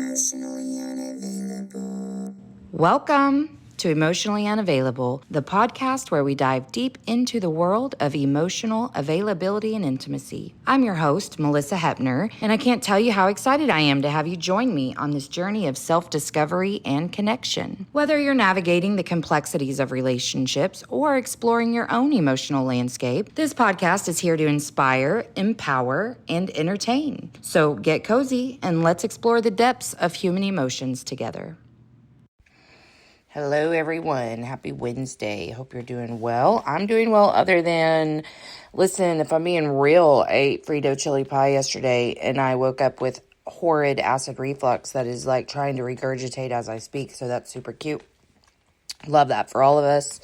Emotionally unavailable. Welcome to Emotionally Unavailable, the podcast where we dive deep into the world of emotional availability and intimacy. I'm your host, Melissa Hepner, and I can't tell you how excited I am to have you join me on this journey of self-discovery and connection. Whether you're navigating the complexities of relationships or exploring your own emotional landscape, this podcast is here to inspire, empower, and entertain. So get cozy and let's explore the depths of human emotions together. Hello, everyone. Happy Wednesday. Hope you're doing well. I'm doing well, other than, listen, if I'm being real, I ate Frito chili pie yesterday, and I woke up with horrid acid reflux that is like trying to regurgitate as I speak, so that's super cute. Love that for all of us.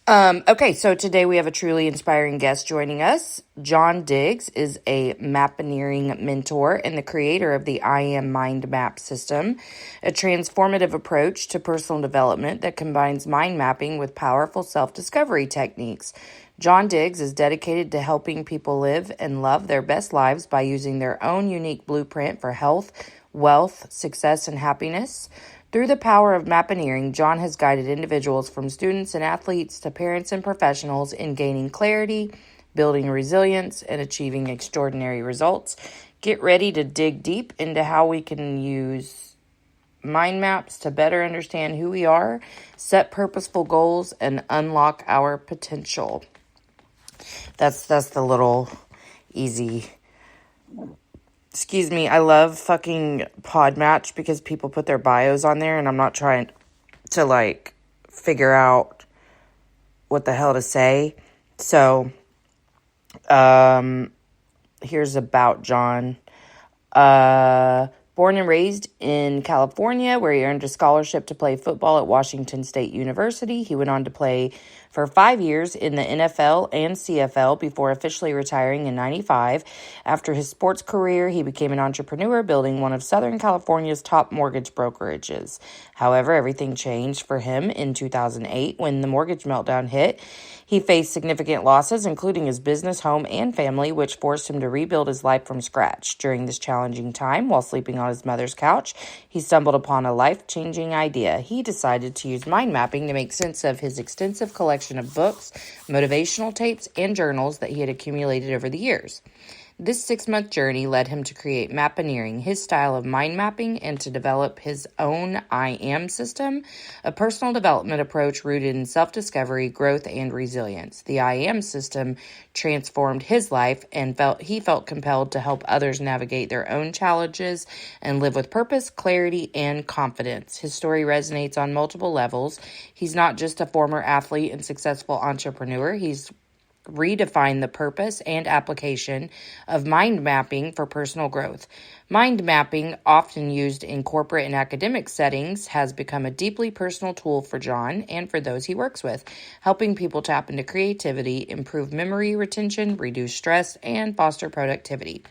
Okay, so today we have a truly inspiring guest joining us. John Diggs is a mapineering mentor and the creator of the I Am Mind Map system, a transformative approach to personal development that combines mind mapping with powerful self-discovery techniques. John Diggs is dedicated to helping people live and love their best lives by using their own unique blueprint for health, wealth, success, and happiness. Through the power of mapineering, John has guided individuals from students and athletes to parents and professionals in gaining clarity, building resilience, and achieving extraordinary results. Get ready to dig deep into how we can use mind maps to better understand who we are, set purposeful goals, and unlock our potential. That's the little easy. Excuse me, I love fucking Podmatch because people put their bios on there and I'm not trying to like figure out what the hell to say. So, here's about John. Born and raised in California, where he earned a scholarship to play football at Washington State University. He went on to play for 5 years in the NFL and CFL before officially retiring in 95. After his sports career, he became an entrepreneur, building one of Southern California's top mortgage brokerages. However, everything changed for him in 2008 when the mortgage meltdown hit. He faced significant losses, including his business, home, and family, which forced him to rebuild his life from scratch. During this challenging time, while sleeping on his mother's couch, he stumbled upon a life-changing idea. He decided to use mind mapping to make sense of his extensive collection of books, motivational tapes, and journals that he had accumulated over the years. This 6-month journey led him to create Mapineering, his style of mind mapping, and to develop his own I Am system, a personal development approach rooted in self-discovery, growth, and resilience. The I Am system transformed his life, and he felt compelled to help others navigate their own challenges and live with purpose, clarity, and confidence. His story resonates on multiple levels. He's not just a former athlete and successful entrepreneur. He's redefine the purpose and application of mind mapping for personal growth. Mind mapping, often used in corporate and academic settings, has become a deeply personal tool for John and for those he works with, helping people tap into creativity, improve memory retention, reduce stress, and foster productivity.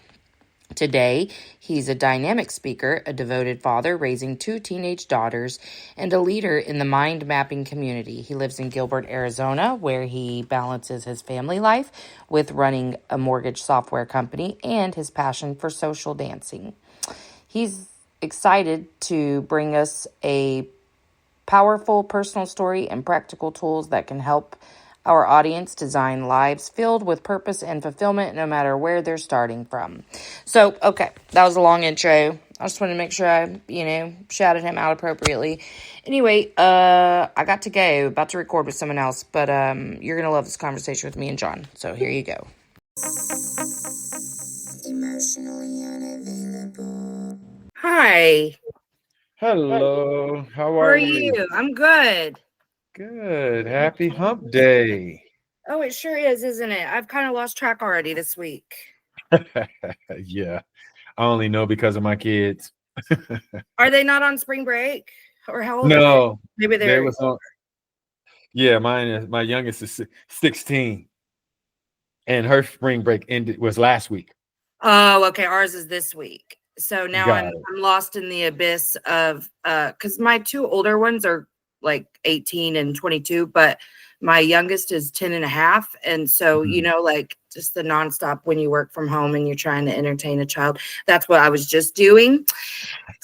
Today, he's a dynamic speaker, a devoted father raising 2 teenage daughters, and a leader in the mind mapping community. He lives in Gilbert, Arizona, where he balances his family life with running a mortgage software company and his passion for social dancing. He's excited to bring us a powerful personal story and practical tools that can help our audience design lives filled with purpose and fulfillment no matter where they're starting from. So, okay, that was a long intro. I just wanted to make sure I, shouted him out appropriately. Anyway, I got to go, about to record with someone else, but you're going to love this conversation with me and John. So here you go. Emotionally unavailable. Hi. Hello, how How are are you? you? I'm good. Good. Happy hump day. Oh, it sure is, isn't it? I've kind of lost track already this week. Yeah, I only know because of my kids. Are they not on spring break? Or how old are they? No, Maybe they they're... was on. Yeah, my youngest is 16, and her spring break was last week. Oh, okay. Ours is this week. So now Got I'm it. lost in the abyss of because my 2 older ones are like 18 and 22, but my youngest is 10 and a half. And so, you know, like just the nonstop when you work from home and you're trying to entertain a child, that's what I was just doing.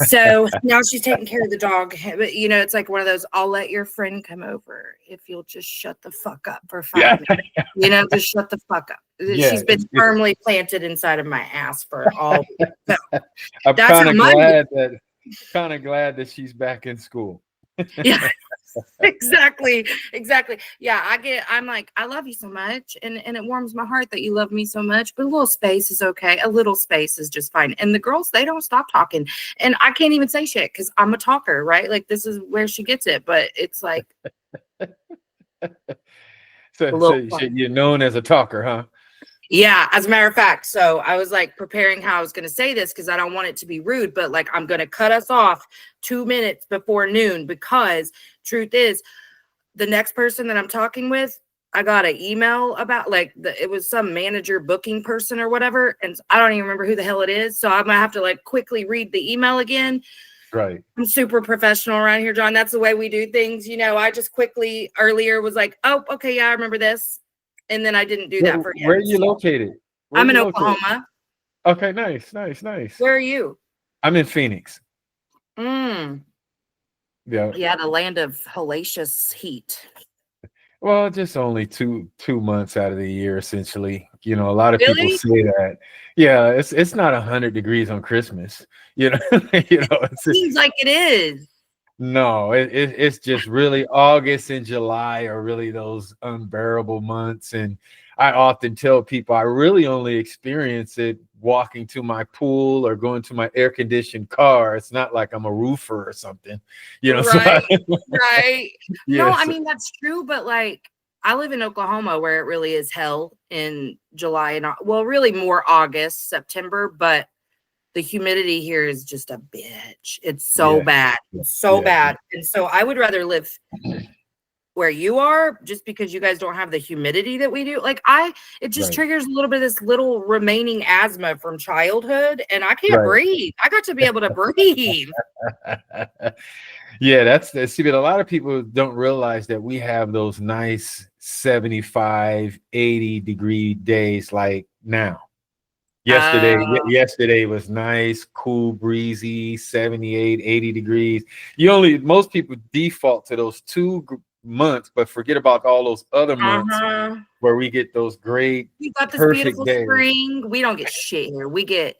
So now she's taking care of the dog. But, you know, it's like one of those, I'll let your friend come over if you'll just shut the fuck up for 5 minutes. You know, just shut the fuck up. Yeah, She's been firmly planted inside of my ass for all week. So I'm that's kind how of Monday. glad that she's back in school. Yeah. Exactly. Yeah, I'm like, I love you so much. And it warms my heart that you love me so much. But a little space is okay. A little space is just fine. And the girls, they don't stop talking. And I can't even say shit because I'm a talker, right? Like this is where she gets it. But it's like a So little fun. you're known as a talker, huh? Yeah, as a matter of fact. So I was like preparing how I was going to say this because I don't want it to be rude, but like I'm going to cut us off 2 minutes before noon because truth is, the next person that I'm talking with, I got an email about like it was some manager booking person or whatever. And I don't even remember who the hell it is. So I'm gonna have to like quickly read the email again. Right. I'm super professional around here, John. That's the way we do things. You know, I just quickly earlier was like, oh, okay, yeah, I remember this. And then I didn't do that for Where are him. you located? I'm in Oklahoma. Okay, nice. Where are you? I'm in Phoenix. Yeah, the land of hellacious heat. Well, just only two months out of the year, essentially. You know, a lot of people Really? say that. Yeah, it's not 100 degrees on Christmas. You know, It seems like it is. No, it's just really August and July are really those unbearable months. And I often tell people I really only experience it walking to my pool or going to my air-conditioned car. It's not like I'm a roofer or something, you know. Right, So right. No, yes. I mean, that's true, but like I live in Oklahoma where it really is hell in July and well, really more August, September, but the humidity here is just a bitch. It's so Yeah. bad. It's so bad. And so I would rather live where you are just because you guys don't have the humidity that we do. Like it just triggers a little bit of this little remaining asthma from childhood and I can't breathe. I got to be able to breathe. Yeah, that's see, but a lot of people don't realize that we have those nice 75, 80-degree days like now. Yesterday was nice, cool, breezy, 78, 80 degrees. Most people default to those 2 months, but forget about all those other months where we get those great, we got this perfect beautiful days. spring. We don't get shit here. We get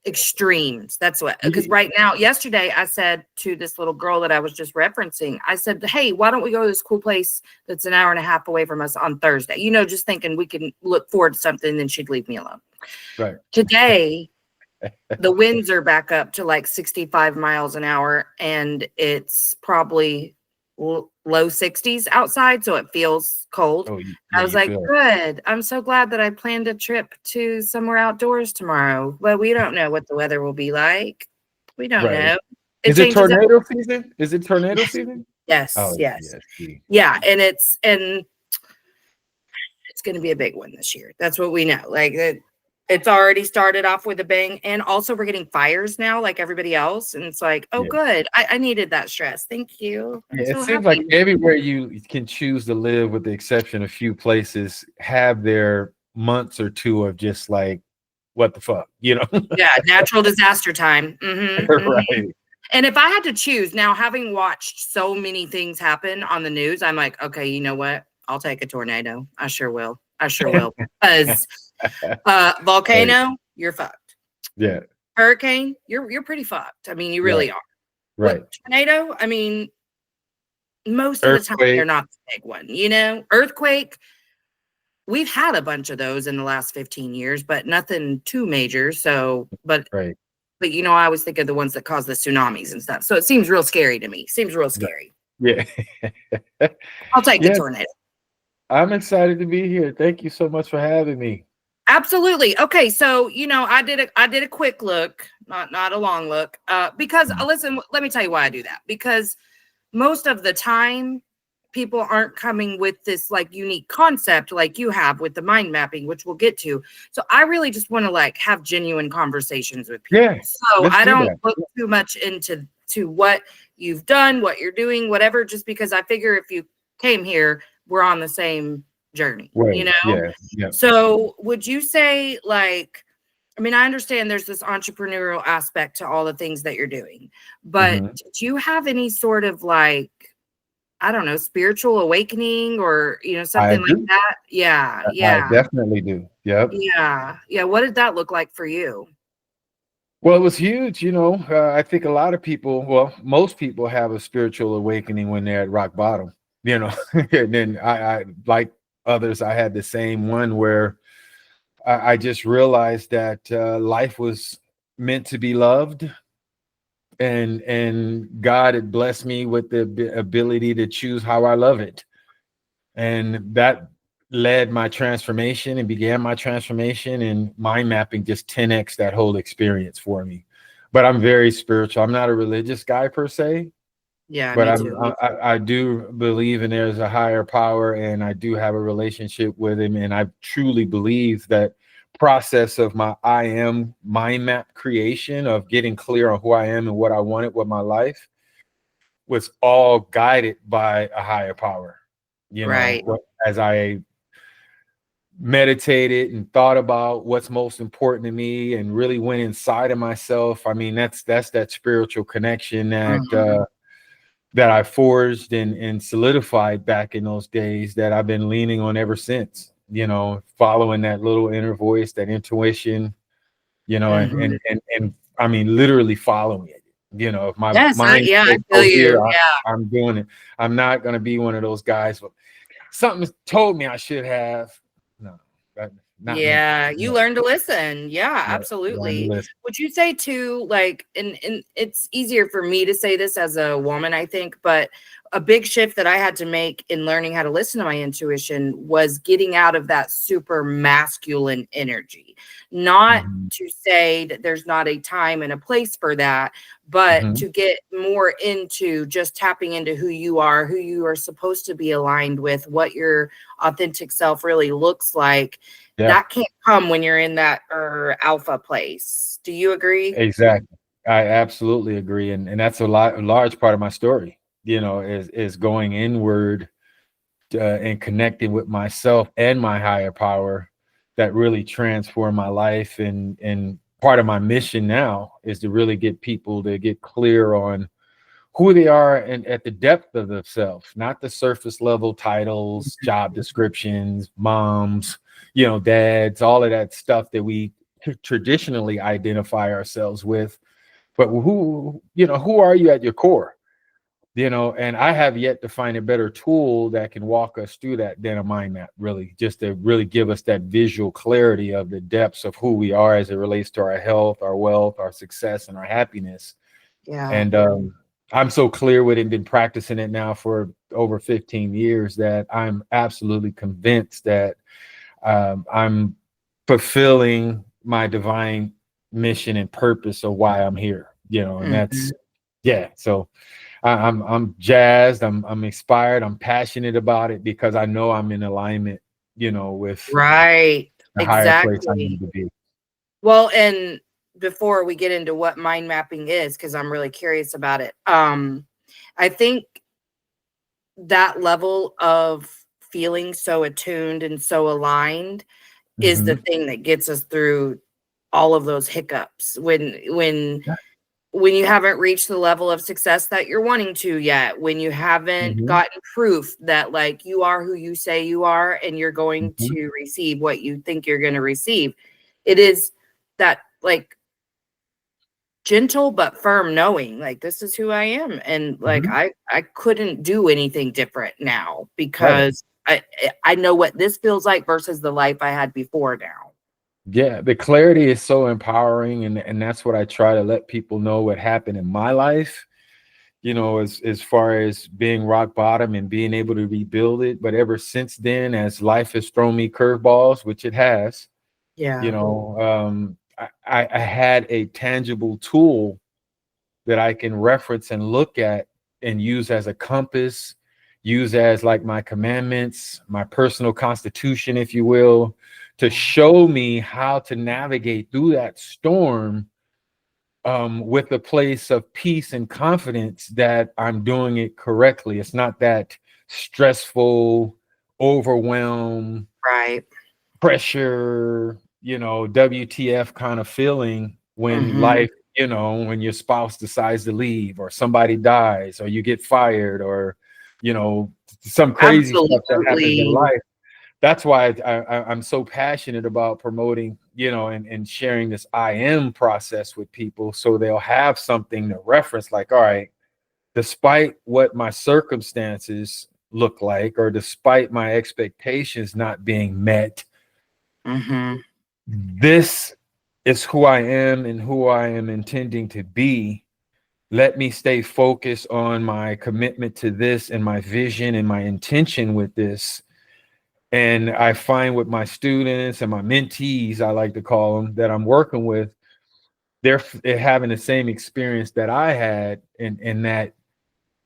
extremes. That's what, because right now, yesterday I said to this little girl that I was just referencing, I said, hey, why don't we go to this cool place that's an hour and a half away from us on Thursday? You know, just thinking we can look forward to something, and then she'd leave me alone. Right. Today, the winds are back up to like 65 miles an hour, and it's probably low 60s outside, so it feels cold. I was like, good. I'm so glad that I planned a trip to somewhere outdoors tomorrow, but we don't know what the weather will be like. We don't know. Is it tornado season? Is it tornado season? Yes. Oh, yes. Yeah, and it's going to be a big one this year. That's what we know. Like it's already started off with a bang. And also we're getting fires now like everybody else. And it's like, oh, good. I needed that stress. Thank you. It seems like everywhere you can choose to live, with the exception of a few places, have their months or two of just like, what the fuck, you know? Yeah, natural disaster time. Right. And if I had to choose now, having watched so many things happen on the news, I'm like, okay, you know what? I'll take a tornado. I sure will. Because volcano, you're fucked. Yeah. Hurricane, you're pretty fucked. I mean, you really are. Right. What, tornado, I mean, most of the time they're not the big one, you know? Earthquake, we've had a bunch of those in the last 15 years, but nothing too major. So, but you know, I always think of the ones that cause the tsunamis and stuff. So it seems real scary to me. Seems real scary. Yeah. I'll take a tornado. I'm excited to be here. Thank you so much for having me. Absolutely. Okay, so you know, I did a quick look, not a long look, because listen, let me tell you why I do that. Because most of the time, people aren't coming with this like unique concept like you have with the mind mapping, which we'll get to. So I really just want to like have genuine conversations with people. Yeah, so I don't look too much into what you've done, what you're doing, whatever, just because I figure if you came here, we're on the same journey, you Way, know? yeah, yeah. So would you say, like, I mean, I understand there's this entrepreneurial aspect to all the things that you're doing, but Mhm. do you have any sort of, like, I don't know, spiritual awakening or, I something like do. that? Yeah, I yeah, definitely do. Yep. yeah, yeah. What did that look like for you? Well, it was huge, you know. I think a lot of people, well, most people have a spiritual awakening when they're at rock bottom, you know. And then I like others, I had the same one where I just realized that life was meant to be loved, and God had blessed me with the ability to choose how I love it. And that led my transformation and began my transformation, and mind mapping just 10x that whole experience for me. But I'm very spiritual. I'm not a religious guy per se, Yeah, but me too. I do believe in there's a higher power, and I do have a relationship with him, and I truly believe that process of my I am mind map creation of getting clear on who I am and what I wanted with my life was all guided by a higher power. You know, Right. as I meditated and thought about what's most important to me and really went inside of myself. I mean, that's that spiritual connection Mhm. that I forged and solidified back in those days that I've been leaning on ever since. You know, following that little inner voice, that intuition, you know, Mhm. and I mean literally following it. You know, if my Yes, mind I says feel go here, you. Yeah. I'm doing it. I'm not gonna be one of those guys. Something told me I should have. No, that, not me. Yeah, you No, learn to listen. Yeah, no, learn to absolutely. listen. Would you say too, like, and it's easier for me to say this as a woman, I think, but a big shift that I had to make in learning how to listen to my intuition was getting out of that super masculine energy. Not Mhm, to say that there's not a time and a place for that, but mhm. to get more into just tapping into who you are supposed to be aligned with, what your authentic self really looks like. Yeah, That can't come when you're in that alpha place. Do you agree? exactly. I absolutely agree, and that's a large part of my story. You know, is going inward and connecting with myself and my higher power that really transformed my life. And part of my mission now is to really get people to get clear on who they are and at the depth of themselves, not the surface level titles, job descriptions, moms, you know, dads, all of that stuff that we traditionally identify ourselves with. But who, you know, who are you at your core? You know, and I have yet to find a better tool that can walk us through that than a mind map, really, just to really give us that visual clarity of the depths of who we are as it relates to our health, our wealth, our success, and our happiness. Yeah. And I'm so clear with it, been practicing it now for over 15 years that I'm absolutely convinced that I'm fulfilling my divine mission and purpose of why I'm here, you know, and Mhm. that's, yeah. So I'm jazzed. I'm inspired. I'm passionate about it because I know I'm in alignment, you know, with Right. the higher place I Exactly. need to be. Well, and before we get into what mind mapping is, because I'm really curious about it, I think that level of feeling so attuned and so aligned is the Hmm. thing that gets us through all of those hiccups when you haven't reached the level of success that you're wanting to yet, when you haven't Hmm. gotten proof that, like, you are who you say you are and you're going Hmm. to receive what you think you're going to receive. It is that, like, gentle but firm knowing, like, this is who I am, and, like, Hmm. I couldn't do anything different now Right. because I know what this feels like versus the life I had before now. Yeah, the clarity is so empowering, and that's what I try to let people know what happened in my life, you know, as far as being rock bottom and being able to rebuild it. But ever since then, as life has thrown me curveballs, which it has, you Yeah. know, I had a tangible tool that I can reference and look at and use as a compass, use as like my commandments, my personal constitution, if you will, to Yeah. show me how to navigate through that storm with a place of peace and confidence that I'm doing it correctly. It's not that stressful, overwhelm, Right. pressure, WTF kind of feeling when Mm-hmm. life, when your spouse decides to leave or somebody dies or you get fired or, you know, some crazy stuff that happens in Absolutely. life. That's why I'm so passionate about promoting, and sharing this I am process with people so they'll have something to reference like, all right, despite what my circumstances look like or despite my expectations not being met, Mm-hmm. this is who I am and who I am intending to be. Let me stay focused on my commitment to this and my vision and my intention with this. And I find with my students and my mentees, I like to call them, that I'm working with, they're having the same experience that I had, and that,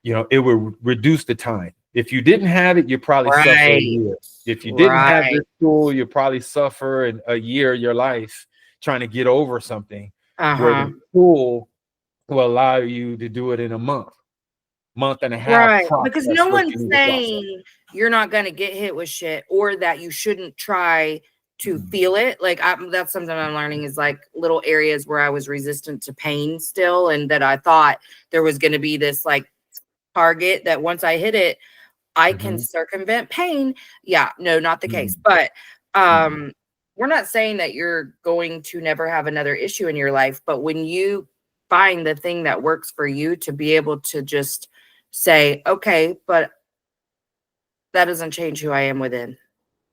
it would reduce the time. If you didn't have it, you probably suffer a Right. year. If you didn't have Right. this tool, you probably suffer a year of your life trying to get over something, where Uh-huh. the tool will allow you to do it in a month and a half Right. Because process no what one's you need to process. saying you're not going to get hit with shit or that you shouldn't try to Mhm. feel it. Like, that's something I'm learning is like little areas where I was resistant to pain still. And that I thought there was going to be this like target that once I hit it, I can Mhm. circumvent pain. Yeah, no, not the case. Mhm. But Mhm. we're not saying that you're going to never have another issue in your life, but when you find the thing that works for you to be able to just say, okay, but that doesn't change who I am within.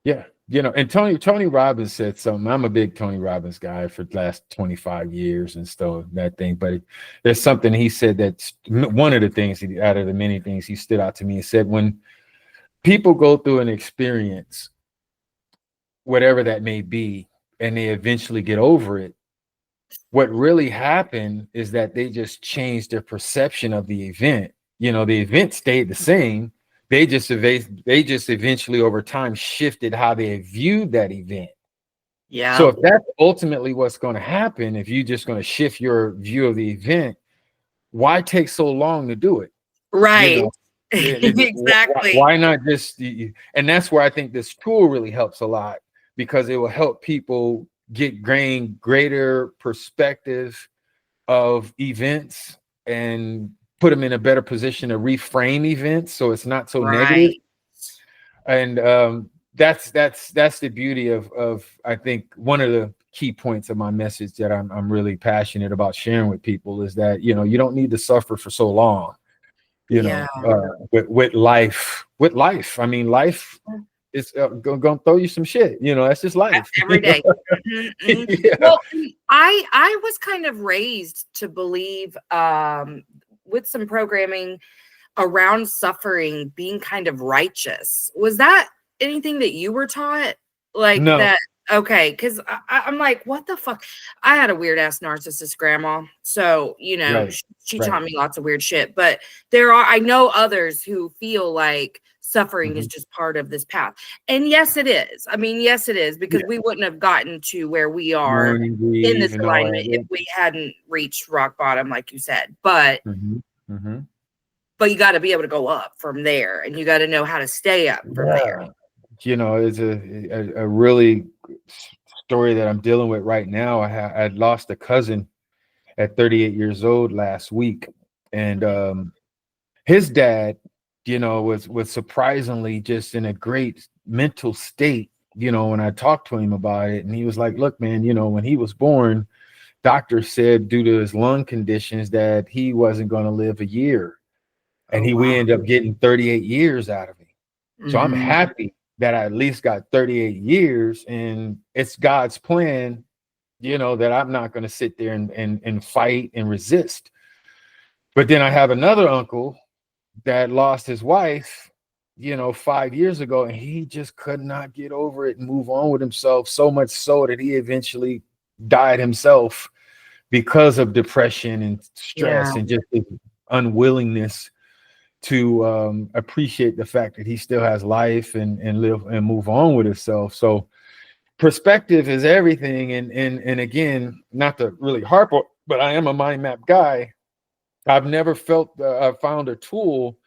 Yeah, and Tony Robbins said something. I'm a big Tony Robbins guy for the last 25 years and stuff, that thing. But there's something he said that's one of the things out of the many things he stood out to me. He said, when people go through an experience, whatever that may be, and they eventually get over it, what really happened is that they just changed their perception of the event. The event stayed the same. They just eventually over time shifted how they viewed that event. So Yeah. if that's ultimately what's going to happen, if you're just going to shift your view of the event, why take so long to do it? You Right. know, Exactly. why not just? And that's where I think this tool really helps a lot, because it will help people gain greater perspective of events and put them in a better position to reframe events so it's not so negative. Right. And that's the beauty of I think one of the key points of my message that I'm really passionate about sharing with people is that you don't need to suffer for so long, Yeah. with life. I mean, life is gonna throw you some shit. That's just life. Every day. Mhm, mhm. Yeah. Well, I was kind of raised to believe with some programming around suffering being kind of righteous. Was that anything that you were taught? Like No. that? Okay, because I'm like, what the fuck? I had a weird ass narcissist grandma, so Right. she Right. taught me lots of weird shit. But I know others who feel like suffering is Mhm. just part of this path, and yes, it is. I mean, yes, it is because Yeah. we wouldn't have gotten to where we are Mourning, in grieve, this and all alignment if that. we hadn't reached rock bottom, like you said. But Yeah. Hmm. you got to be able to go up from there and you got to know how to stay up from there. Yeah. It's a really story that I'm dealing with right now. I lost a cousin at 38 years old last week, and his dad, was surprisingly just in a great mental state. When I talked to him about it, and he was like, "Look, man, when he was born, doctors said due to his lung conditions that he wasn't going to live a year, and Oh, we wow. ended up getting 38 years out of him." So I'm Hmm. happy that I at least got 38 years, and it's God's plan, that I'm not going to sit there and fight and resist. But then I have another uncle that lost his wife, 5 years ago, and he just could not get over it and move on with himself, so much so that he eventually died himself because of depression and Yeah. stress and just his unwillingness to appreciate the fact that he still has life and live and move on with himself. So perspective is everything. And again, not to really harp on, but I am a mind map guy. I've never found a tool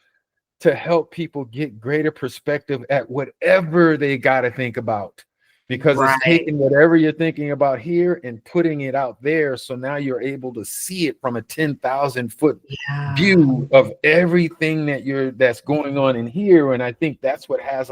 to help people get greater perspective at whatever they got to think about, because it's Right. taking whatever you're thinking about here and putting it out there. So now you're able to see it from a 10,000-foot Yeah. view of everything that's going on in here. And I think that's what has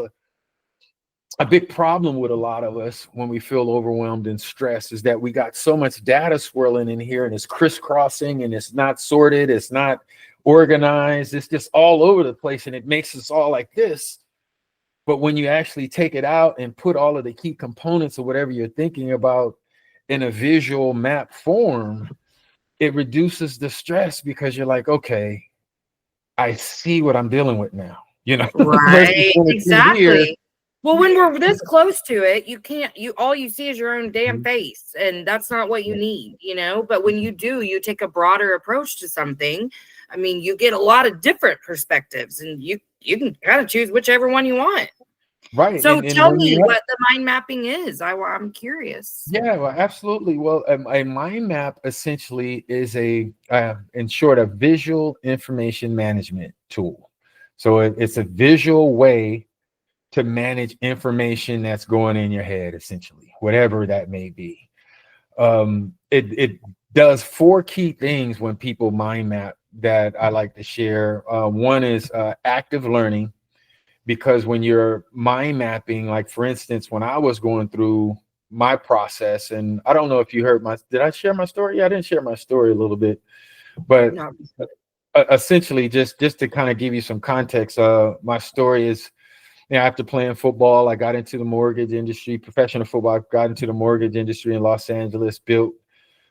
a big problem with a lot of us when we feel overwhelmed and stressed, is that we got so much data swirling in here, and it's crisscrossing, and it's not sorted, it's not organized, it's just all over the place, and it makes us all like this. But when you actually take it out and put all of the key components of whatever you're thinking about in a visual map form, it reduces the stress, because you're like, okay, I see what I'm dealing with now, versus Right. when it's in here. Exactly. Well, when we're this close to it, all you see is your own damn face, and that's not what you need, But when you do, you take a broader approach to something. I mean, you get a lot of different perspectives, and you can kind of choose whichever one you want. Right. So And tell when me you have, what the mind mapping is. I'm curious. yeah, well, absolutely. Well, a mind map essentially is in short, a visual information management tool. So it's a visual way to manage information that's going in your head, essentially, whatever that may be. It does four key things when people mind map that I like to share. One is active learning, because when you're mind mapping, like for instance, when I was going through my process, and I don't know if you heard did I share my story? Yeah, I didn't share my story a little bit, but No. essentially just to kind of give you some context, my story is, after playing football, I got into the mortgage industry, professional football. I got into the mortgage industry in Los Angeles, built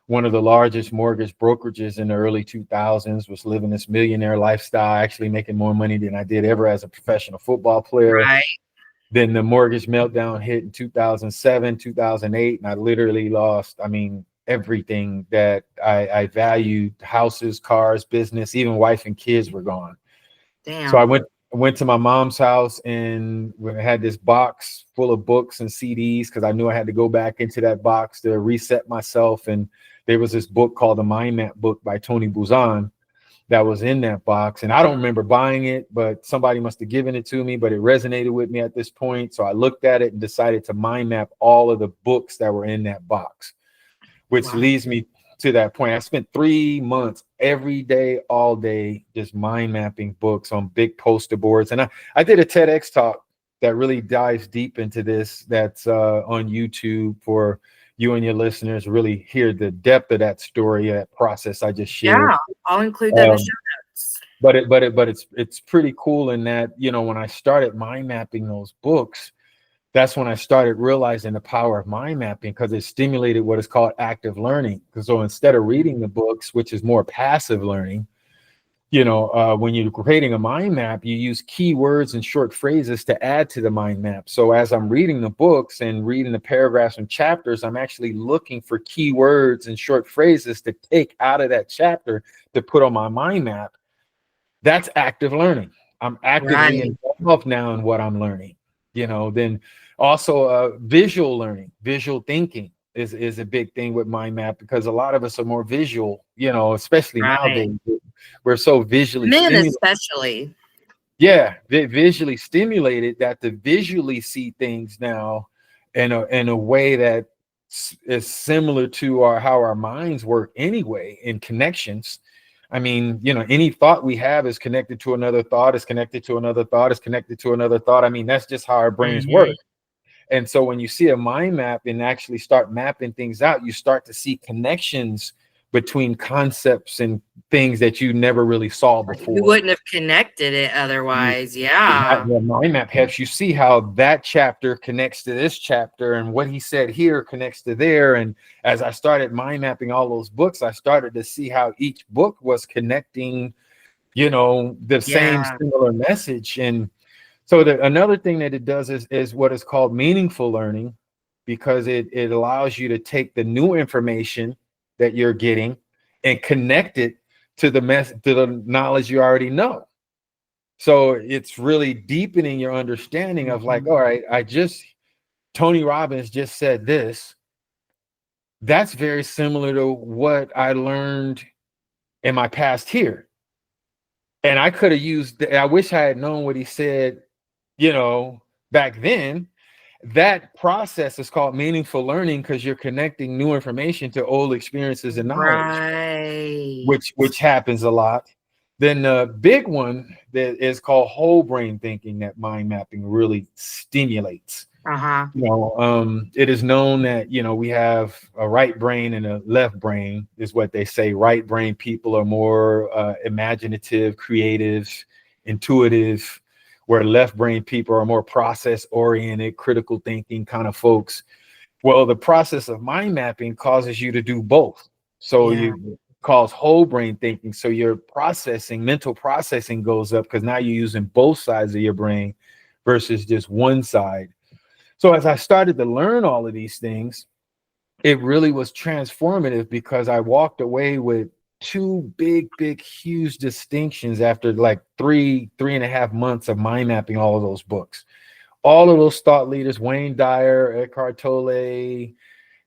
one of the largest mortgage brokerages in the early 2000s, was living this millionaire lifestyle, actually making more money than I did ever as a professional football player. Right. Then the mortgage meltdown hit in 2007, 2008, and I literally lost, everything that I valued: houses, cars, business, even wife and kids were gone. So Damn. I went to my mom's house, and we had this box full of books and CDs, because I knew I had to go back into that box to reset myself. And there was this book called the Mind Map book by Tony Buzan that was in that box. And I don't remember buying it, but somebody must have given it to me, but it resonated with me at this point. So I looked at it and decided to mind map all of the books that were in that box, which Wow. leads me to that point. I spent 3 months every day, all day, just mind mapping books on big poster boards. And I did a TEDx talk that really dives deep into this, that's on YouTube, for you and your listeners really hear the depth of that story, that process I just shared. Yeah, I'll include that in the show Um, notes. but it's pretty cool in that, when I started mind mapping those books, that's when I started realizing the power of mind mapping, because it stimulated what is called active learning. So instead of reading the books, which is more passive learning, when you're creating a mind map, you use keywords and short phrases to add to the mind map. So as I'm reading the books and reading the paragraphs and chapters, I'm actually looking for keywords and short phrases to take out of that chapter to put on my mind map. That's active learning. I'm actively Right. involved now in what I'm learning. Then also visual learning, visual thinking is a big thing with mind map, because a lot of us are more visual, especially Right. nowadays. We're so visually Men stimulated. especially. Yeah, visually stimulated, that to visually see things now in a way that is similar to how our minds work anyway, in connections. Any thought we have is connected to another thought, is connected to another thought, is connected to another thought. That's just how our brains Mhm. work. And so when you see a mind map and actually start mapping things out, you start to see connections between concepts and things that you never really saw You before. wouldn't have connected it otherwise. Yeah. The mind map helps you see how that chapter connects to this chapter, and what he said here connects to there. And as I started mind mapping all those books, I started to see how each book was connecting, the same Yeah. similar message. And so another thing that it does is what is called meaningful learning, because it allows you to take the new information that you're getting and connect it to the knowledge you already know. So it's really deepening your understanding of, like, Mhm. all right, Tony Robbins just said this. That's very similar to what I learned in my past here. And I could have used, I wish I had known what he said, back then. That process is called meaningful learning because you're connecting new information to old experiences and knowledge, Right. which happens a lot. Then the big one that is called whole brain thinking that mind mapping really stimulates. Uh-huh. It is known that we have a right brain and a left brain, is what they say. Right brain people are more imaginative, creative, intuitive, where left brain people are more process oriented, critical thinking kind of folks. Well, the process of mind mapping causes you to do both. So Yeah. you cause whole brain thinking. So your mental processing goes up because now you're using both sides of your brain versus just one side. So as I started to learn all of these things, it really was transformative because I walked away with two big, huge distinctions after like 3.5 months of mind mapping all of those books. All of those thought leaders, Wayne Dyer, Eckhart Tolle,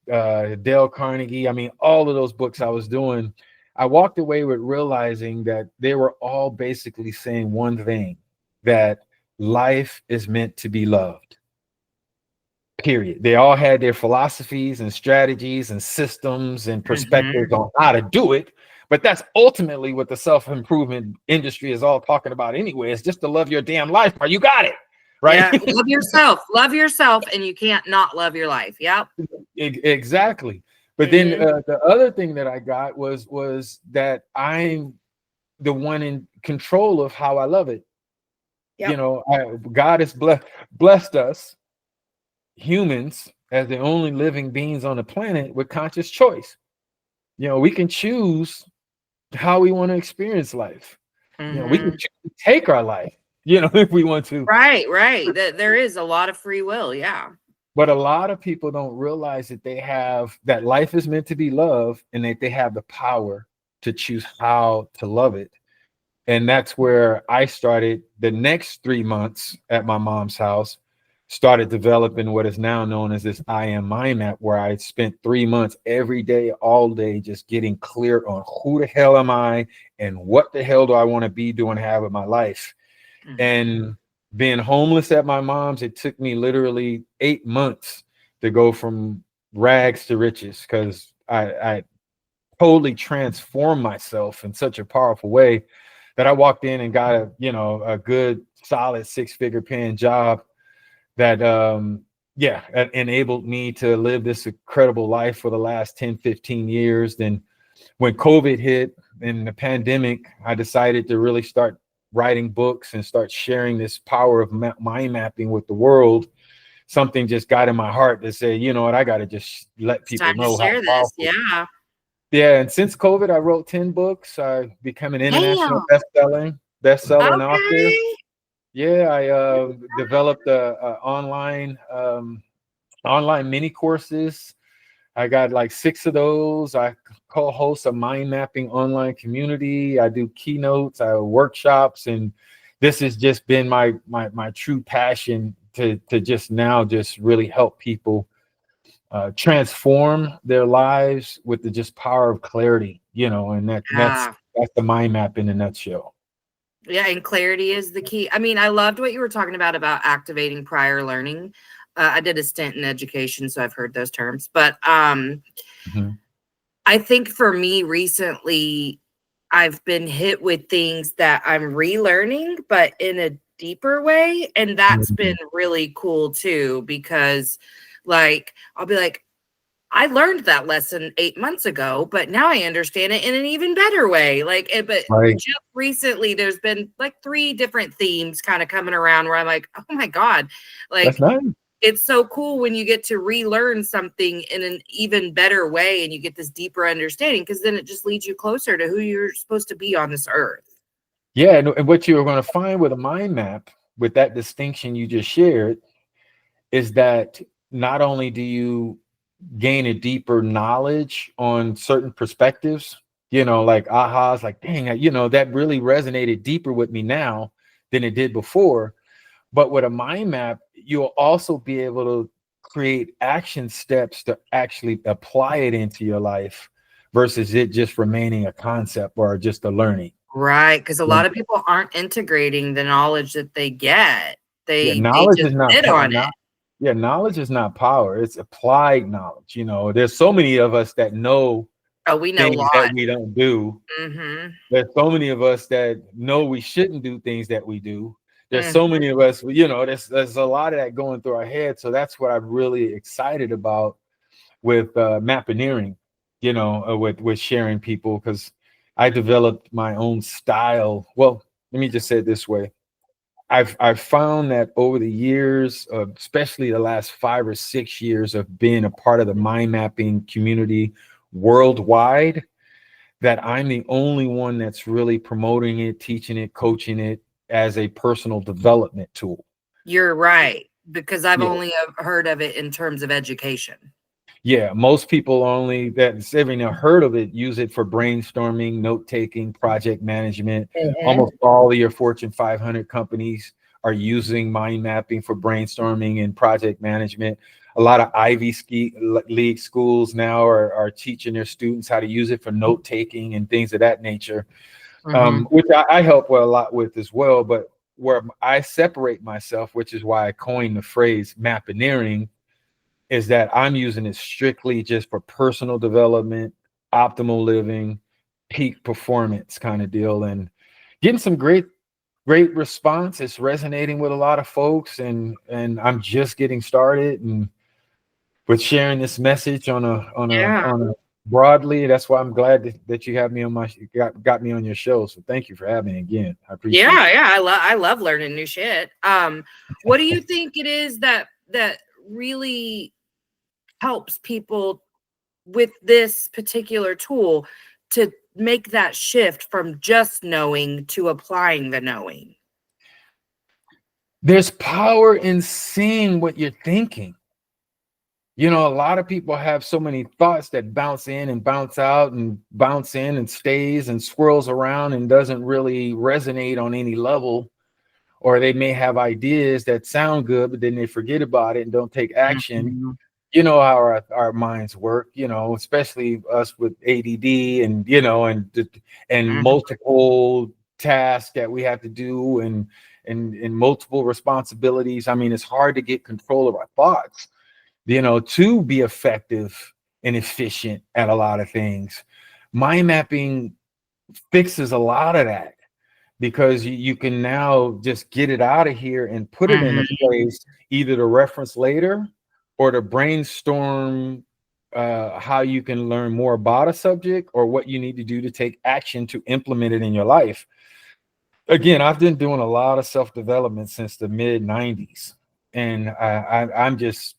Dale Carnegie. I mean, all of those books I was doing, I walked away with realizing that they were all basically saying one thing, that life is meant to be loved. Period. They all had their philosophies and strategies and systems and perspectives Mm-hmm. on how to do it. But that's ultimately what the self-improvement industry is all talking about anyway. It's just to love your damn life, or you got it. Right. Yeah. Love yourself, and you can't not love your life. Yep. Exactly. But then Mm-hmm. the other thing that I got was that I'm the one in control of how I love it. Yep. God has blessed us humans as the only living beings on the planet with conscious choice. We can choose how we want to experience life. We can Mm-hmm. take our life, if we want to. Right. There is a lot of free will. Yeah. But a lot of people don't realize that life is meant to be loved and that they have the power to choose how to love it. And that's where I started the next 3 months at my mom's house, started developing what is now known as this I Am Mind Map, where I spent 3 months every day, all day, just getting clear on who the hell am I and what the hell do I want to be doing, have with my life. Mm-hmm. And being homeless at my mom's, it took me literally 8 months to go from rags to riches because I totally transformed myself in such a powerful way that I walked in and got a good solid 6-figure paying job that enabled me to live this incredible life for the last 10-15 years. Then when COVID hit and the pandemic, I decided to really start writing books and start sharing this power of mind mapping with the world. Something just got in my heart to say, you know what, I got to just let It's people time to know how share this. powerful. Yeah. Yeah, and since COVID, I wrote 10 books. I become an international Damn. best-selling author. Okay. Yeah, I developed a online mini courses. I got like 6 of those. I co-host a mind mapping online community. I do keynotes, I have workshops, and this has just been my true passion to just really help people transform their lives with the just power of clarity, and that's Yeah. the mind map in a nutshell. Yeah, and clarity is the key. I mean, I loved what you were talking about activating prior learning. I did a stint in education, so I've heard those terms. But Mhm. I think for me recently, I've been hit with things that I'm relearning, but in a deeper way. And that's been Mhm. really cool too, because like I'll be like, I learned that lesson 8 months ago, but now I understand it in an even better way. But Right. just recently, there's been like 3 different themes kind of coming around where I'm like, oh my God, That's like nice. it's so cool when you get to relearn something in an even better way and you get this deeper understanding because then it just leads you closer to who you're supposed to be on this earth. Yeah, and what you're going to find with a mind map, with that distinction you just shared, is that not only do you gain a deeper knowledge on certain perspectives, like ahas, like, dang, that really resonated deeper with me now than it did before. But with a mind map, you'll also be able to create action steps to actually apply it into your life versus it just remaining a concept or just a learning. Right, because a lot of people aren't integrating the knowledge that they get. Yeah, They knowledge just is not sit on it. yeah, knowledge is not power. It's applied knowledge. You know, there's so many of us that know Oh, we know a things that lot. we don't do. Mhm, There's so many of us that know we shouldn't do things that we do. There's mm. so many of us, you know, there's a lot of that going through our head. So that's what I'm really excited about with mapineering, you know, with sharing people, because I developed my own style. Well, let me just say it this way. I've found that over the years, especially the last 5 or 6 years of being a part of the mind mapping community worldwide, that I'm the only one that's really promoting it, teaching it, coaching it as a personal development tool. You're right, because I've Yeah. only heard of it in terms of education. Yeah, most people only that's even heard of it use it for brainstorming, note taking, project management. Mhm. Almost all of your Fortune 500 companies are using mind mapping for brainstorming and project management. A lot of League schools now are teaching their students how to use it for note taking and things of that nature, Mhm. which I help a lot with as well. But where I separate myself, which is why I coined the phrase mapineering, is that I'm using it strictly just for personal development, optimal living, peak performance kind of deal, and getting some great response. It's resonating with a lot of folks, and I'm just getting started and with sharing this message Yeah. on a broadly. That's why I'm glad that you have me on my got me on your show. So thank you for having me again. I appreciate Yeah, it. yeah, I love learning new shit. What do you think it is that really helps people with this particular tool to make that shift from just knowing to applying the knowing? There's power in seeing what you're thinking. You know, a lot of people have so many thoughts that bounce in and bounce out and bounce in and stays and swirls around and doesn't really resonate on any level. Or they may have ideas that sound good, but then they forget about it and don't take action. Mhm, You know how our minds work, you know, especially us with ADD and, you know, and mhm, multiple tasks that we have to do and multiple responsibilities. I mean, it's hard to get control of our thoughts, you know, to be effective and efficient at a lot of things. Mind mapping fixes a lot of that because you can now just get it out of here and put it in a mhm. place either to reference later or to brainstorm how you can learn more about a subject or what you need to do to take action to implement it in your life. Again, I've been doing a lot of self-development since the mid 90s, and I'm just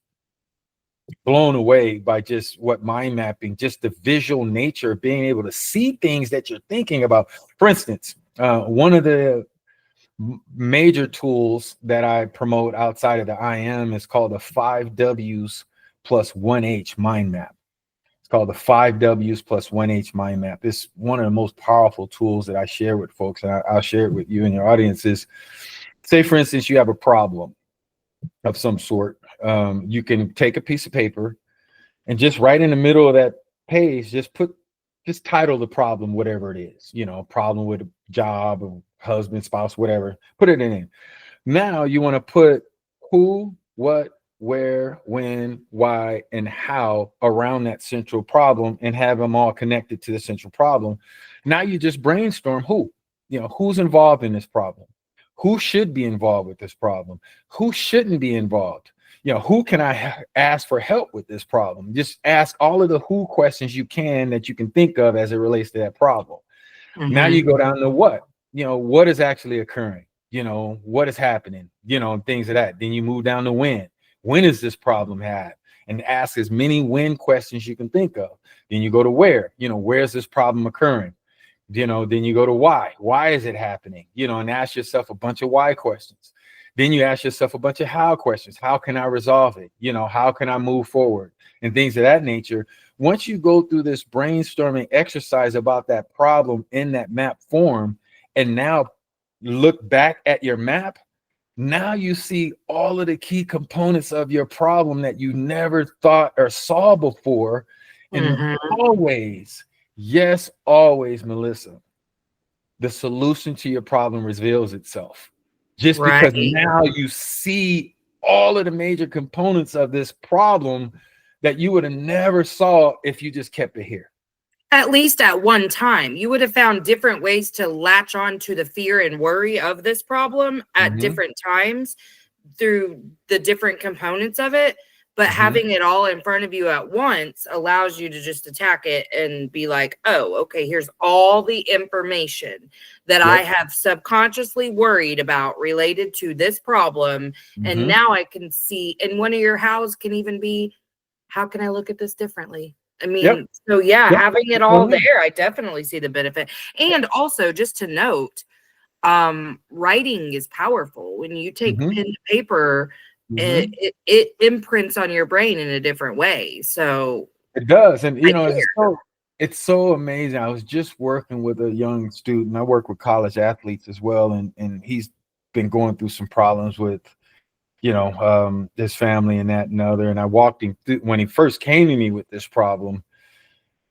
blown away by just what mind mapping, just the visual nature of being able to see things that you're thinking about. For instance, one of the major tools that I promote outside of the IM is called the 5 Ws plus 1H mind map. It's called the 5 Ws plus 1H mind map. It's one of the most powerful tools that I share with folks, and I'll share it with you and your audiences. Say, for instance, you have a problem of some sort. You can take a piece of paper and just right in the middle of that page, just title the problem, whatever it is, you know, problem with a job, or husband, spouse, whatever, put it in. Now you want to put who, what, where, when, why, and how around that central problem and have them all connected to the central problem. Now you just brainstorm who, you know, who's involved in this problem, who should be involved with this problem, who shouldn't be involved. You know, who can I ask for help with this problem? Just ask all of the who questions you can that you can think of as it relates to that problem. Now Mhm. you go down to what, you know, what is actually occurring, you know, what is happening, you know, things of that. Then you move down to when is this problem had, and ask as many when questions you can think of. Then you go to where, you know, where's this problem occurring, you know. Then you go to why is it happening, you know, and ask yourself a bunch of why questions. Then you ask yourself a bunch of how questions. How can I resolve it, you know, how can I move forward, and things of that nature. Once you go through this brainstorming exercise about that problem in that map form, and now look back at your map, now you see all of the key components of your problem that you never thought or saw before. And Mhm. always, yes, always, Melissa, the solution to your problem reveals itself. Just because Right. now you see all of the major components of this problem that you would have never saw if you just kept it here. At least at one time, you would have found different ways to latch on to the fear and worry of this problem at Mm-hmm. different times through the different components of it. But Mm-hmm. having it all in front of you at once allows you to just attack it and be like, oh, okay, here's all the information that I Yep. have subconsciously worried about related to this problem. And Mm-hmm. now I can see, and one of your hows can even be, how can I look at this differently? I Yep. mean, so yeah, Yep. having it That's what I all mean. there, I definitely see the benefit. And also, just to note, writing is powerful. When you take Mm-hmm. pen to paper, Mm-hmm. it imprints on your brain in a different way. So It does. And I it's so amazing. I was just working with a young student. I work with college athletes as well, and he's been going through some problems with, his family and that and other. And I walked him through when he first came to me with this problem.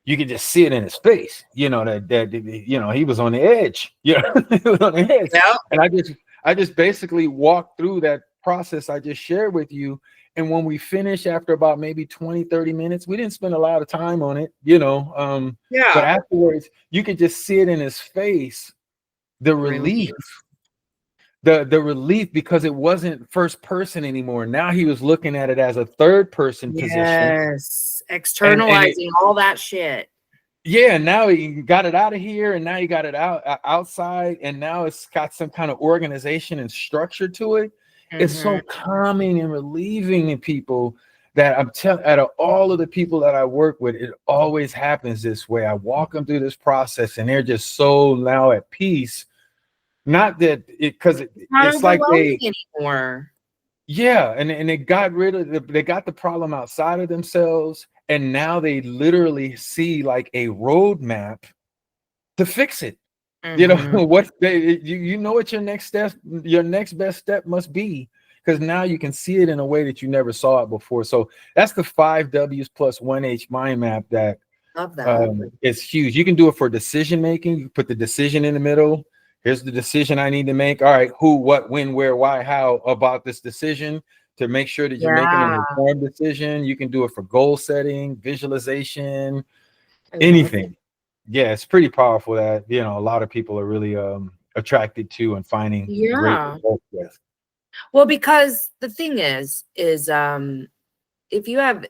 You could just see it in his face, that he was on the edge. He was on the edge. yeah. And I just basically walked through that process I just shared with you. And when we finished after about maybe 20-30 minutes, we didn't spend a lot of time on it. But Yeah. afterwards, you could just see it in his face, the relief, Relief. the relief, because it wasn't first person anymore. Now he was looking at it as a third person position. Yes. And Externalizing all that shit. yeah, now you got it out of here, and now you got it outside, and now it's got some kind of organization and structure to it. It's Mm-hmm. so calming and relieving in people that I'm telling. Out of all of the people that I work with, it always happens this way. I walk them through this process, and they're just so now at peace. Not that because Not it's like overwhelming anymore. yeah, and they got rid of they got the problem outside of themselves, and now they literally see like a roadmap to fix it. Mm-hmm. What you know what your next best step must be, because now you can see it in a way that you never saw it before. So that's the 5 W's plus 1 H mind map that Love that. is huge. You can do it for decision making. You put the decision in the middle. Here's the decision I need to make. All right, who, what, when, where, why, how about this decision, to make sure that you're making an Yeah. informed decision. You can do it for goal setting, visualization, I love it. anything. Yeah, it's pretty powerful that a lot of people are really attracted to and finding great Yeah. results with. Well, because the thing is if you have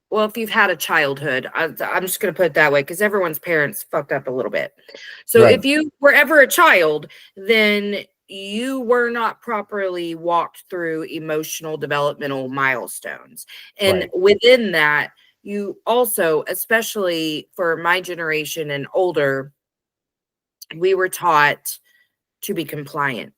well, if you've had a childhood, I'm just going to put it that way because everyone's parents fucked up a little bit. So Right. if you were ever a child, then you were not properly walked through emotional developmental milestones. And Right. within that, you also, especially for my generation and older, we were taught to be compliant.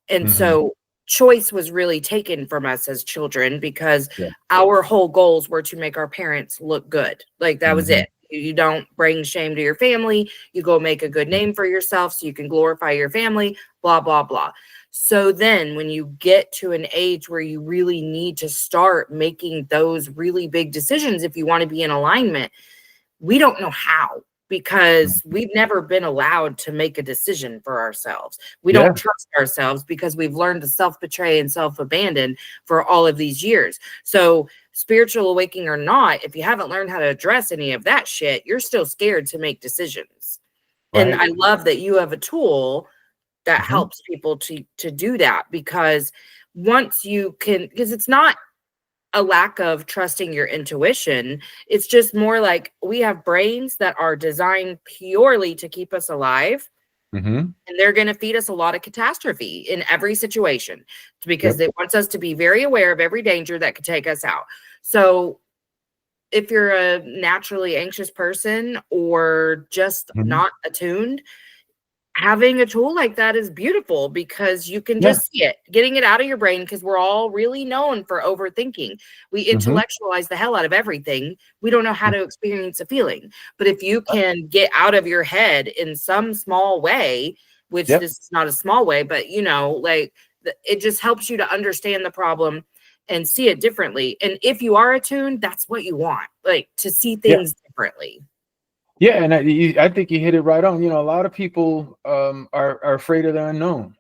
And Hmm. so choice was really taken from us as children because Yeah. our whole goals were to make our parents look good. Like that was Hmm. it. You don't bring shame to your family. You go make a good name for yourself so you can glorify your family, blah, blah, blah. So then when you get to an age where you really need to start making those really big decisions, if you want to be in alignment, we don't know how because we've never been allowed to make a decision for ourselves. We Yeah. don't trust ourselves because we've learned to self-betray and self-abandon for all of these years. So spiritual awakening or not, if you haven't learned how to address any of that shit, you're still scared to make decisions. And Right. I love that you have a tool that Hmm. helps people to do that because once you can, because it's not a lack of trusting your intuition. It's just more like we have brains that are designed purely to keep us alive. Hmm. And they're going to feed us a lot of catastrophe in every situation because Yep. it wants us to be very aware of every danger that could take us out. So if you're a naturally anxious person or just Hmm. not attuned, having a tool like that is beautiful because you can Yeah. just see it, getting it out of your brain because we're all really known for overthinking. We Hmm. intellectualize the hell out of everything. We don't know how to experience a feeling. But if you can get out of your head in some small way, which Yep. this is not a small way, but like it just helps you to understand the problem and see it differently. And if you are attuned, that's what you want, like to see Yeah. things differently. Yeah, and I think you hit it right on. A lot of people are afraid of the unknown.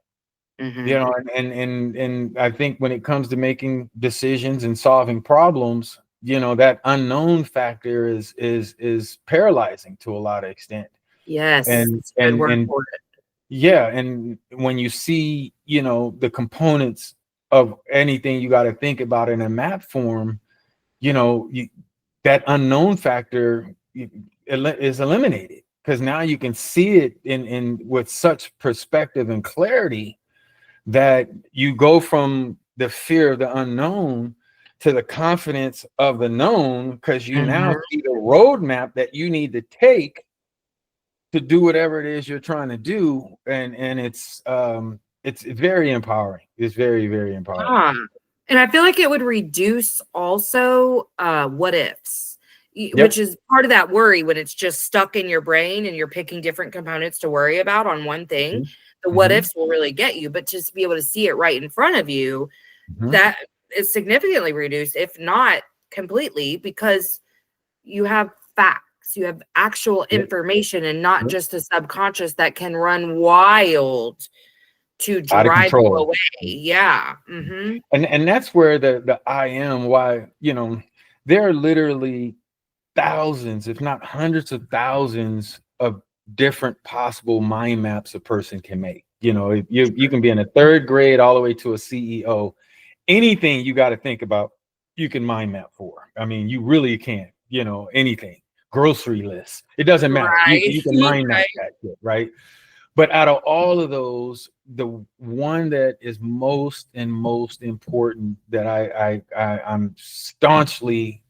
Mm-hmm. And I think when it comes to making decisions and solving problems, that unknown factor is paralyzing to a lot of extent. Yes, And it's a good and word and for it. yeah, and when you see, the components of anything you got to think about in a map form, you that unknown factor is eliminated because now you can see it in with such perspective and clarity that you go from the fear of the unknown to the confidence of the known because you now Mm-hmm. see the roadmap that you need to take to do whatever it is you're trying to do, and it's very empowering. It's very, very empowering. Yeah. And I feel like it would reduce also what ifs, which Yep. is part of that worry when it's just stuck in your brain and you're picking different components to worry about on one thing. The what Hmm. ifs will really get you, but just be able to see it right in front of you, Hmm. that is significantly reduced, if not completely, because you have facts, you have actual Yep. information, and not Yep. just a subconscious that can run wild to Out of drive you control. away. Yeah. Mm-hmm. And that's where the I am, why, there are literally thousands, if not hundreds of thousands of different possible mind maps a person can make. You can be in a third grade all the way to a CEO. Anything you got to think about, you can mind map for. I mean, you really can, anything. Grocery lists. It doesn't matter. You, Right. you can mind map Right. that shit, right? But out of all of those, the one that is most important that I'm staunchly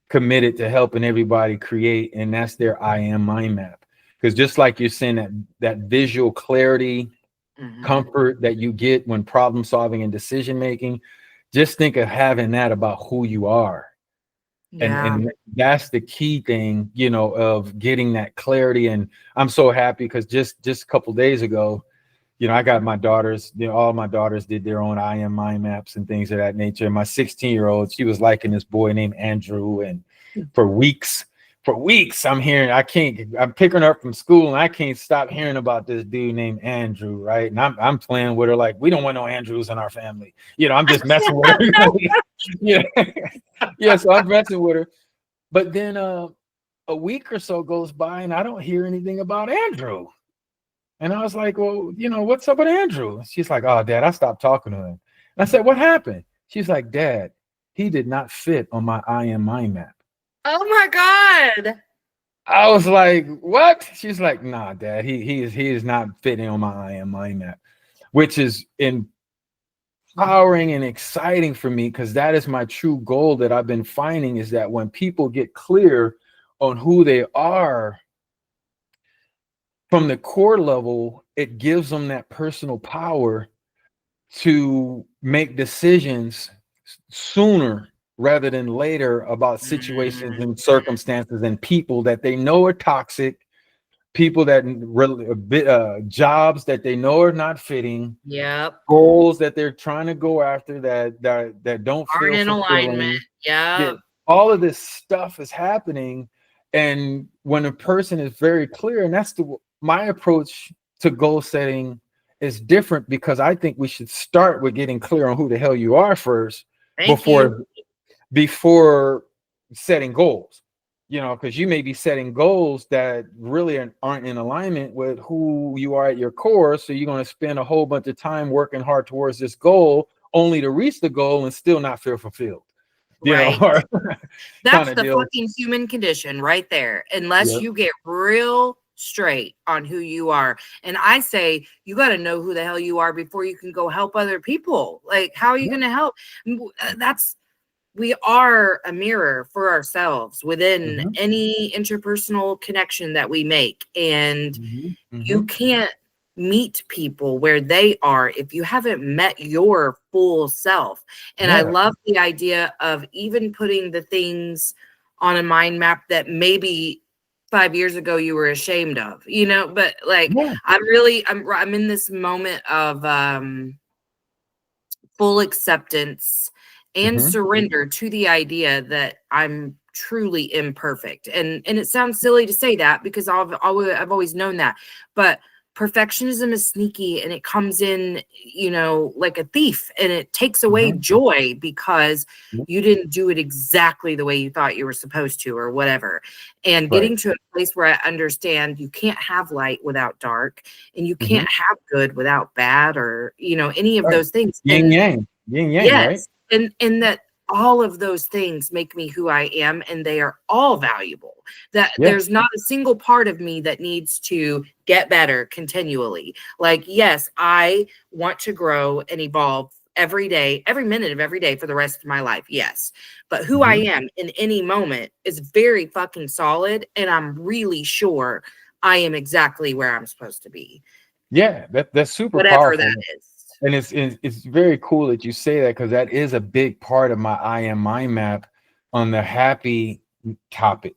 committed to helping everybody create, and that's their I am mind map. Because just like you're saying, that visual clarity, Mm-hmm. comfort that you get when problem solving and decision making, just think of having that about who you are. and Yeah. and that's the key thing, of getting that clarity. And I'm so happy because just a couple days ago, I got my daughters, all my daughters did their own I am mind maps and things of that nature. And my 16-year-old, she was liking this boy named Andrew. And for weeks, I'm picking her up from school and I can't stop hearing about this dude named Andrew, right? And I'm playing with her like, we don't want no Andrews in our family. I'm just messing with her. Yeah. Yeah, so I'm messing with her. But then a week or so goes by and I don't hear anything about Andrew. And I was like, well, what's up with Andrew? And she's like, oh, Dad, I stopped talking to him. And I said, what happened? She's like, Dad, he did not fit on my I am mind map. Oh my God. I was like, what? She's like, nah, Dad, he is not fitting on my I am mind map, which is empowering and exciting for me because that is my true goal that I've been finding, is that when people get clear on who they are from the core level, it gives them that personal power to make decisions sooner rather than later about situations Mm, and circumstances and people that they know are toxic, people that really jobs that they know are not fitting, yep. goals that they're trying to go after that don't Aren't feel in alignment. fulfilling. Yeah, Yep. all of this stuff is happening, and when a person is very clear, and that's my approach to goal setting is different, because I think we should start with getting clear on who the hell you are first Thank you. before setting goals. Because you may be setting goals that really aren't in alignment with who you are at your core. So you're going to spend a whole bunch of time working hard towards this goal only to reach the goal and still not feel fulfilled, Right. or kind That's of the deal. fucking human condition right there. Unless Yep. you get real straight on who you are. And I say you got to know who the hell you are before you can go help other people. Like, how are you Yep. going to help? That's We are a mirror for ourselves within Mhm. any interpersonal connection that we make. And Mhm. you Mhm. can't meet people where they are if you haven't met your full self. And I Yeah. love the idea of even putting the things on a mind map that maybe 5 years ago you were ashamed of, but like Yeah. I'm in this moment of full acceptance and Mhm. surrender to the idea that I'm truly imperfect. And it sounds silly to say that because I've always known that, but perfectionism is sneaky and it comes in, like a thief, and it takes away joy because you didn't do it exactly the way you thought you were supposed to or whatever. And getting to a place where I understand you can't have light without dark, and you can't have good without bad, or, any of those things. Yin yang, right? Yes. And that all of those things make me who I am, and they are all valuable. That there's not a single part of me that needs to get better continually. Like, yes, I want to grow and evolve every day, every minute of every day for the rest of my life. Yes. But who I am in any moment is very fucking solid. And I'm really sure I am exactly where I'm supposed to be. Yeah, that's super Whatever powerful. that is. And it's very cool that you say that, because that is a big part of my I am mind map on the happy topic.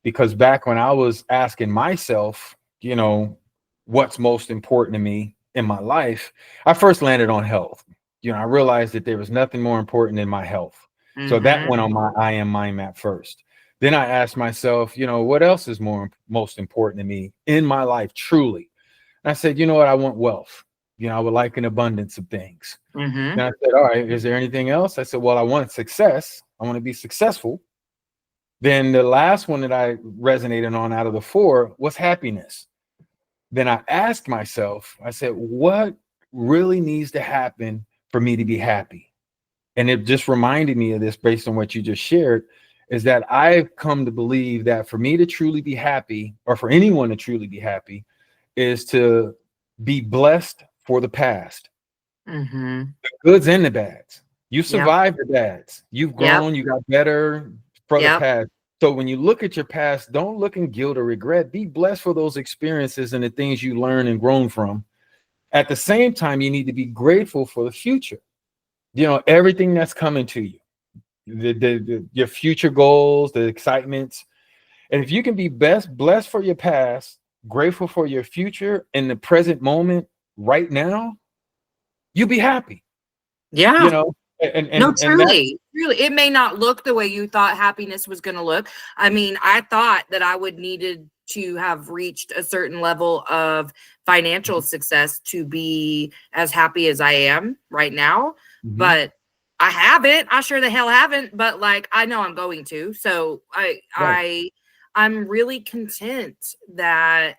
Because back when I was asking myself, what's most important to me in my life, I first landed on health. I realized that there was nothing more important than my health. So that went on my I am mind map first. Then I asked myself, what else is most important to me in my life, truly? And I said, you know what? I want wealth. I would like an abundance of things. And I said, all right, is there anything else? I said, well, I want success. I want to be successful. Then the last one that I resonated on out of the 4 was happiness. Then I asked myself, I said, what really needs to happen for me to be happy? And it just reminded me of this based on what you just shared, is that I've come to believe that for me to truly be happy, or for anyone to truly be happy, is to be blessed for the past, the goods and the bads. You survived the bads. You've grown, you got better for the past. So when you look at your past, don't look in guilt or regret. Be blessed for those experiences and the things you learned and grown from. At the same time, you need to be grateful for the future. Everything that's coming to you, your future goals, the excitements. And if you can be blessed for your past, grateful for your future in the present moment right now, you'll be happy. Yeah. And truly, it may not look the way you thought happiness was going to look. I mean, I thought that I would needed to have reached a certain level of financial success to be as happy as I am right now, but I haven't. I sure the hell haven't. But like, I know I'm going to. So I'm really content that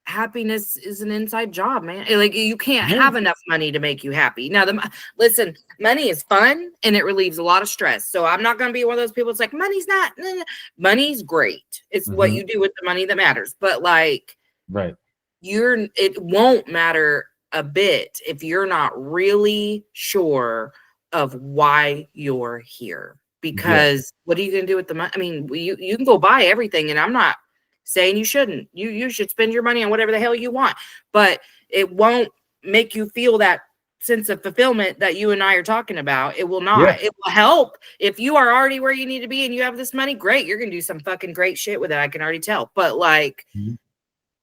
happiness is an inside job, man. Like, you can't have enough money to make you happy. Now, listen, money is fun and it relieves a lot of stress. So I'm not going to be one of those people that's like, money's not, money's great. It's what you do with the money that matters. But like, it won't matter a bit if you're not really sure of why you're here. Because what are you going to do with the money? I mean, you can go buy everything, and I'm not saying you shouldn't. You should spend your money on whatever the hell you want, but it won't make you feel that sense of fulfillment that you and I are talking about. It will not. It will help if you are already where you need to be and you have this money. Great, you're gonna do some fucking great shit with it. I can already tell. But like,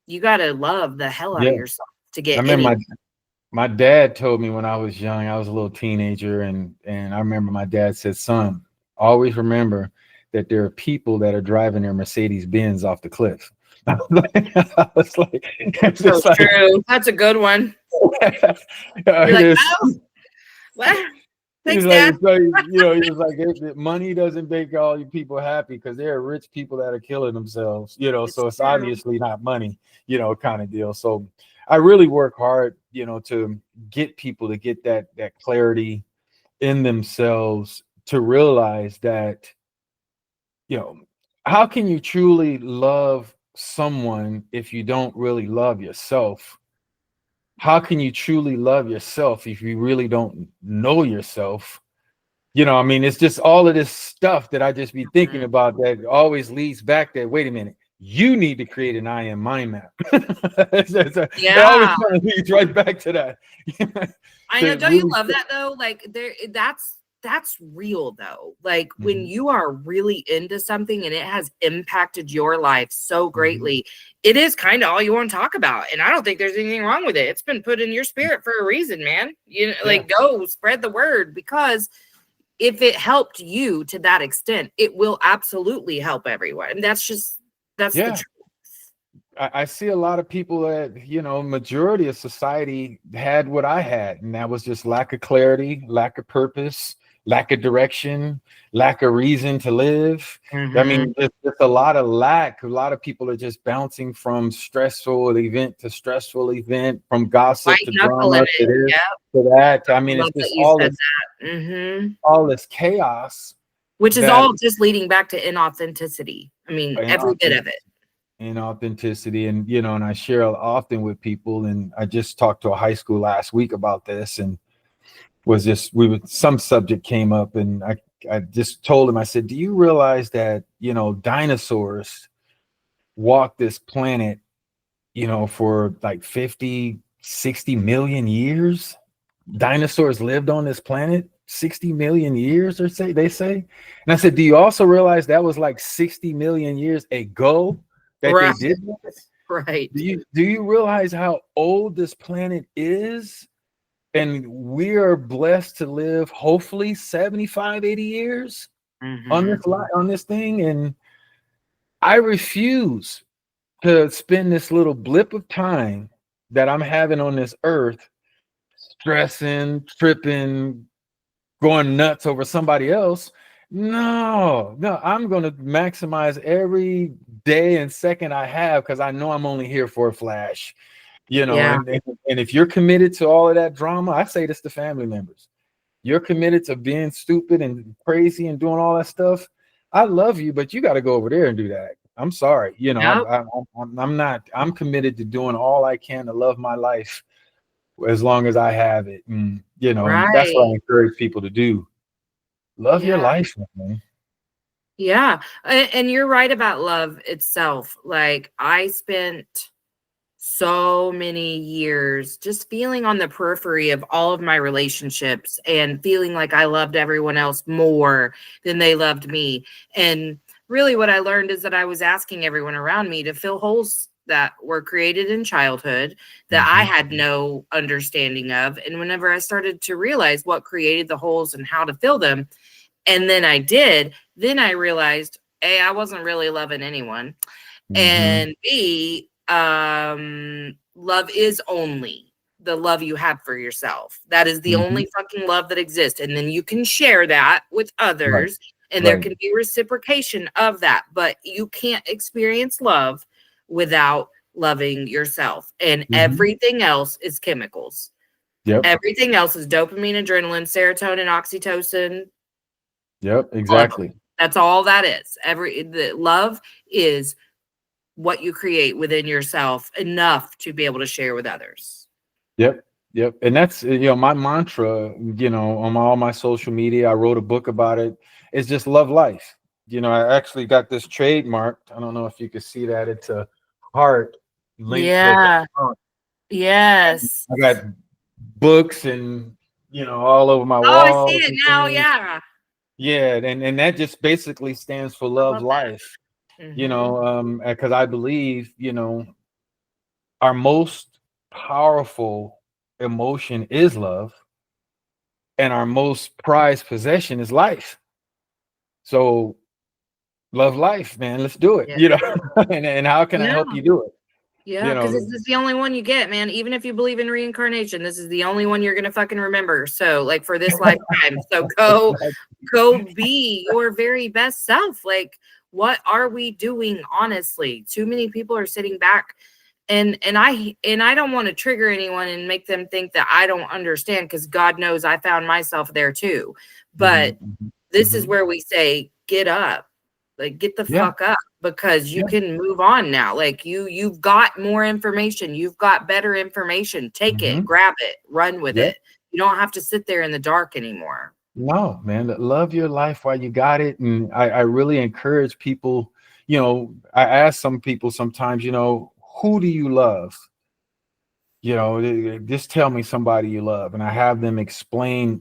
you gotta love the hell out of yourself to get. I remember my dad told me when I was young, I was a little teenager, and I remember my dad said, "Son, always remember that there are people that are driving their Mercedes Benz off the cliff." I was like, that's true. That's a good one. You're like, oh, well, thanks, Dad. He was like, money doesn't make all you people happy, because there are rich people that are killing themselves, so it's obviously not money, kind of deal. So I really work hard, to get people to get that clarity in themselves, to realize that, how can you truly love someone if you don't really love yourself? How can you truly love yourself if you really don't know yourself? I mean, it's just all of this stuff that I just be thinking about that always leads back that, wait a minute, you need to create an I am mind map. It always kind of leads right back to that. I know. Don't you love that though? Like, that's real though. Like, when you are really into something and it has impacted your life so greatly, it is kind of all you want to talk about. And I don't think there's anything wrong with it. It's been put in your spirit for a reason, man. Like, go spread the word, because if it helped you to that extent, it will absolutely help everyone. And that's the truth. I see a lot of people that, majority of society had what I had, and that was just lack of clarity, lack of purpose, lack of direction, lack of reason to live. I mean, there's a lot of lack. A lot of people are just bouncing from stressful event to stressful event, from gossip to drama to this to that. I mean, it's just all this chaos, which is all just leading back to inauthenticity. I mean, every bit of it. Inauthenticity. And and I share often with people, and I just talked to a high school last week about this, and some subject came up, and I just told him, I said, do you realize that dinosaurs walked this planet for like 50-60 million years? Dinosaurs lived on this planet 60 million years, or they say. And I said, do you also realize that was like 60 million years ago that they did this? Right. Do you realize how old this planet is? And we are blessed to live hopefully 75-80 years on this thing. And I refuse to spend this little blip of time that I'm having on this earth stressing, tripping, going nuts over somebody else. No, I'm going to maximize every day and second I have, because I know I'm only here for a flash. And if you're committed to all of that drama, I say this to family members, you're committed to being stupid and crazy and doing all that stuff, I love you, but you got to go over there and do that. I'm sorry. I'm committed to doing all I can to love my life as long as I have it. And, and that's what I encourage people to do. Love your life, man. Yeah. And you're right about love itself. Like, I spent so many years just feeling on the periphery of all of my relationships and feeling like I loved everyone else more than they loved me. And really what I learned is that I was asking everyone around me to fill holes that were created in childhood that I had no understanding of. And whenever I started to realize what created the holes and how to fill them, and then I realized, A, I wasn't really loving anyone. And B, love is only the love you have for yourself. That is the only fucking love that exists. And then you can share that with others, and there can be reciprocation of that. But you can't experience love without loving yourself. And everything else is chemicals. Yep. Everything else is dopamine, adrenaline, serotonin, oxytocin. Yep, exactly. That's all that is. The love is what you create within yourself enough to be able to share with others. Yep. And that's, my mantra, on all my social media. I wrote a book about it. It's just love life. I actually got this trademarked. I don't know if you can see that. It's a heart link. Yeah. Yes. I got books and, all over my wall. Oh, I see it now. Yeah. Yeah. And that just basically stands for love life. Because I believe, our most powerful emotion is love, and our most prized possession is life. So love life, man. Let's do it. And how can I help you do it? Yeah, because this is the only one you get, man. Even if you believe in reincarnation, this is the only one you're gonna fucking remember. So, like, for this lifetime. So go be your very best self. Like, what are we doing? Honestly, too many people are sitting back, and I don't want to trigger anyone and make them think that I don't understand, because God knows I found myself there too. But this is where we say, get up. Like, get the fuck up, because you can move on now. Like, you've got more information. You've got better information. Take it, grab it, run with it. You don't have to sit there in the dark anymore. No, man. Love your life while you got it. And I really encourage people, I ask some people sometimes, who do you love? Just tell me somebody you love. And I have them explain,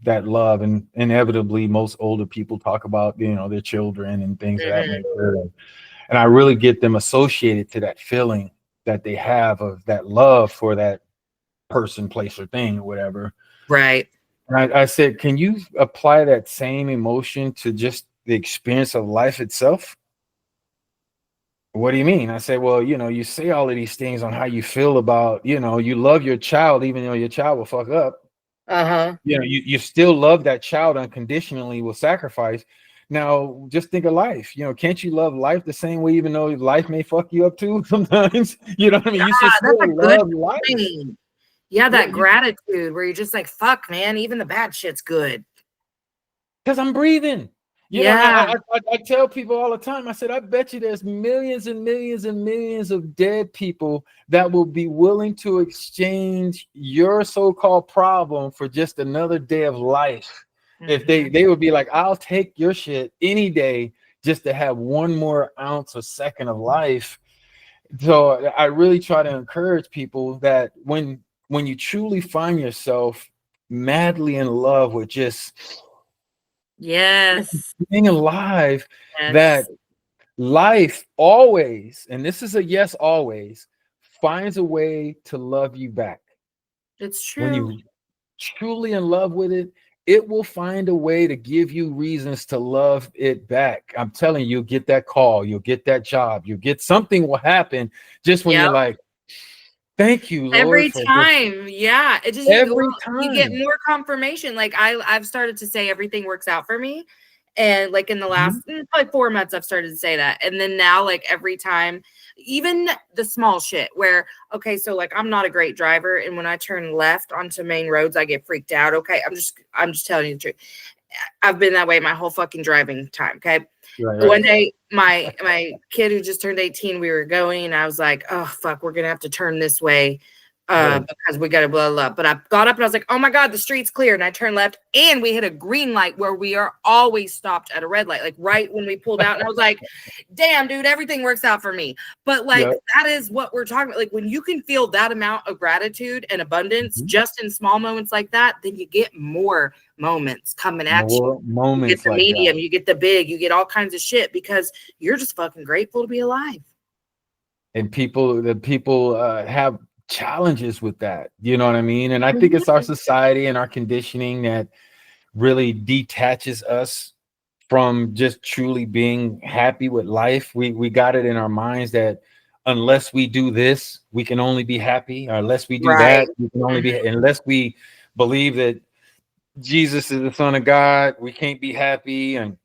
that love. And inevitably, most older people talk about, their children and things of that nature. And I really get them associated to that feeling that they have of that love for that person, place, or thing, or whatever. Right. And I said, can you apply that same emotion to just the experience of life itself? What do you mean? I say, well, you say all of these things on how you feel about, you love your child, even though your child will fuck up. Uh-huh. You still love that child unconditionally with sacrifice. Now, just think of life. Can't you love life the same way, even though life may fuck you up too sometimes? You know what I mean? You should That's a still good love life. thing. Yeah, Yeah, that gratitude where you're just like, fuck, man, even the bad shit's good. because I'm breathing. Yeah. I tell people all the time, I said, I bet you there's millions and millions and millions of dead people that will be willing to exchange your so-called problem for just another day of life. If they would be like, I'll take your shit any day just to have one more ounce or second of life. So I really try to encourage people that when you truly find yourself madly in love with just Yes. being alive, Yes. that life always, and this is a yes, always finds a way to love you back. It's When true. you truly in love with it, it will find a way to give you reasons to love it back. I'm telling you, you'll get that call, you'll get that job, you'll get something will happen just when Yep. you're like, thank you, Lord, Every for this. time. Yeah. It just Every you get time. more confirmation. Like I've started to say everything works out for me. And like in the last probably 4 months, I've started to say that. And then now, like every time, even the small shit where, okay, so like I'm not a great driver. And when I turn left onto main roads, I get freaked out. Okay. I'm just telling you the truth. I've been that way my whole fucking driving time. Okay. Right, One day, my kid who just turned 18, we were going, and I was like, "Oh fuck, we're gonna have to turn this way, right. because we got to blah blah." But I got up and I was like, "Oh my god, the street's clear!" And I turned left, and we hit a green light where we are always stopped at a red light, like right when we pulled out. And I was like, "Damn, dude, everything works out for me." But like Yep. that is what we're talking about. Like when you can feel that amount of gratitude and abundance just in small moments like that, then you get more moments coming at you. More You get moments the like that. medium, you get the big, you get all kinds of shit because you're just fucking grateful to be alive. And people have challenges with that, you know what I mean? And I think it's our society and our conditioning that really detaches us from just truly being happy with life. We got it in our minds that unless we do this, we can only be happy, or unless we do Right. that, we can only be, unless we believe that Jesus is the Son of God, we can't be happy. And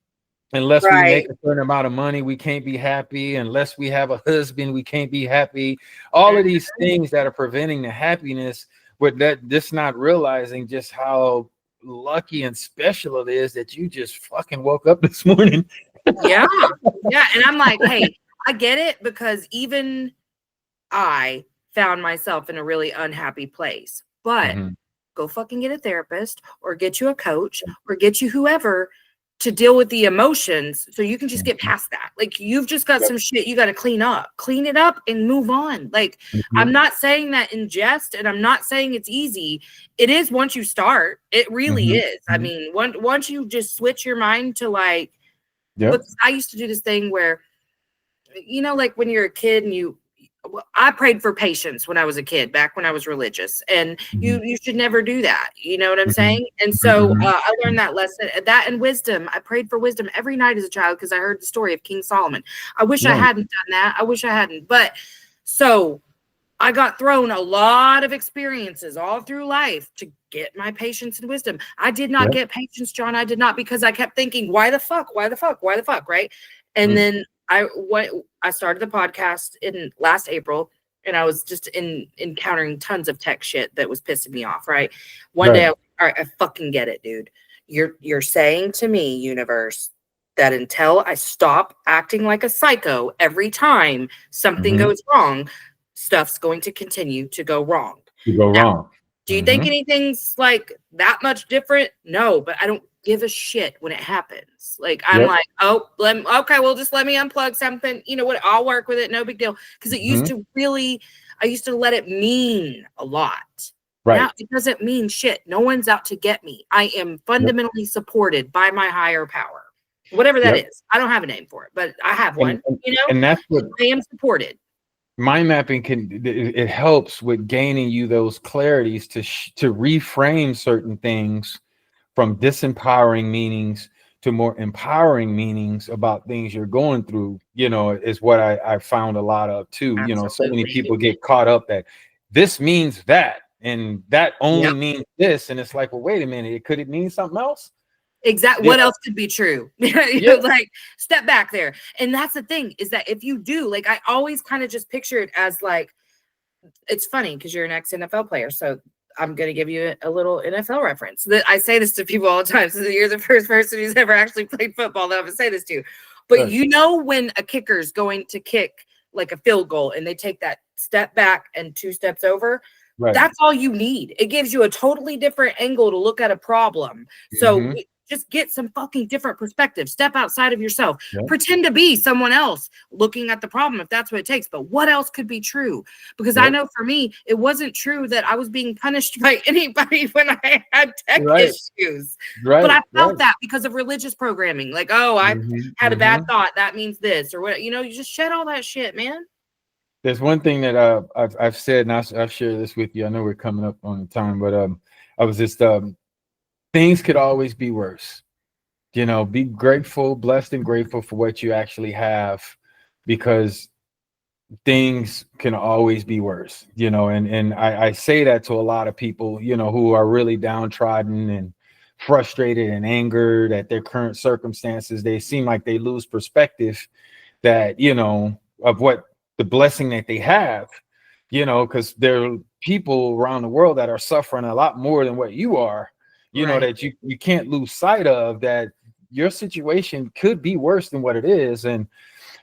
unless we make Right. a certain amount of money, we can't be happy. Unless we have a husband, we can't be happy. All of these things that are preventing the happiness, but that just not realizing just how lucky and special it is that you just fucking woke up this morning. Yeah. Yeah. And I'm like, hey, I get it because even I found myself in a really unhappy place. But Mhm. go fucking get a therapist or get you a coach or get you whoever to deal with the emotions so you can just get past that. Like you've just got Yep. some shit you got to clean up. Clean it up and move on. Like I'm not saying that in jest and I'm not saying it's easy. It is once you start. It really Mhm. is. I mean, once you just switch your mind to like Yep. look, I used to do this thing where like when you're a kid and I prayed for patience when I was a kid, back when I was religious, and Mhm. you should never do that. You know what I'm Mhm. saying? And so Mhm. I learned that lesson, that and wisdom. I prayed for wisdom every night as a child because I heard the story of King Solomon. I wish I Right. hadn't done that. I wish I hadn't. But so I got thrown a lot of experiences all through life to get my patience and wisdom. I did not Yep. get patience, John. I did not, because I kept thinking, why the fuck? Why the fuck? Why the fuck? Right. And Mm. then I started the podcast in last April, and I was just encountering tons of tech shit that was pissing me off. Right. One day, Right. all right, I fucking get it, dude. You're saying to me, universe, that until I stop acting like a psycho every time something Mhm. goes wrong, stuff's going to continue to go wrong. You go Now, wrong. do you think Mhm. anything's like that much different? No, but I don't give a shit when it happens. Like I'm Yep. like, oh, okay, well, just let me unplug something. You know what? I'll work with it. No big deal. Because Mhm. I used to let it mean a lot. Now Right. it doesn't mean shit. No one's out to get me. I am Yep. fundamentally supported by my higher power, whatever that Yep. is. I don't have a name for it, but I have And one. and that's what I am supported. mind mapping it helps with gaining you those clarities to reframe certain things from disempowering meanings to more empowering meanings about things you're going through, is what I found a lot of too. So many Absolutely. people get caught up that this means that, and that only Yep. means this. And it's like, well, wait a minute, could it mean something else? Exactly. You What know? else could be true? Yeah, Like, step back there. And that's the thing, is that if you do, like, I always kind of just picture it as like, it's funny because you're an ex NFL player. So I'm going to give you a little NFL reference. I say this to people all the time. So you're the first person who's ever actually played football that I'm going to say this to. But right. when a kicker's going to kick like a field goal and they take that step back and 2 steps over, Right. that's all you need. It gives you a totally different angle to look at a problem. So Mm-hmm. just get some fucking different perspective. Step outside of yourself. Yep. Pretend to be someone else looking at the problem if that's what it takes. But what else could be true? Because I Yep. know for me, it wasn't true that I was being punished by anybody when I had tech Right. issues. But Right. I felt Right. that because of religious programming. Like, oh, I Mm-hmm. had a bad Mm-hmm. thought. That means this or what, you just shed all that shit, man. There's one thing that I've said, and I've shared this with you. I know we're coming up on the time, but I was just things could always be worse. Be grateful, blessed, and grateful for what you actually have, because things can always be worse. And I say that to a lot of people, who are really downtrodden and frustrated and angered at their current circumstances. They seem like they lose perspective that of what the blessing that they have, because there are people around the world that are suffering a lot more than what you are, Right. that you can't lose sight of, that your situation could be worse than what it is. And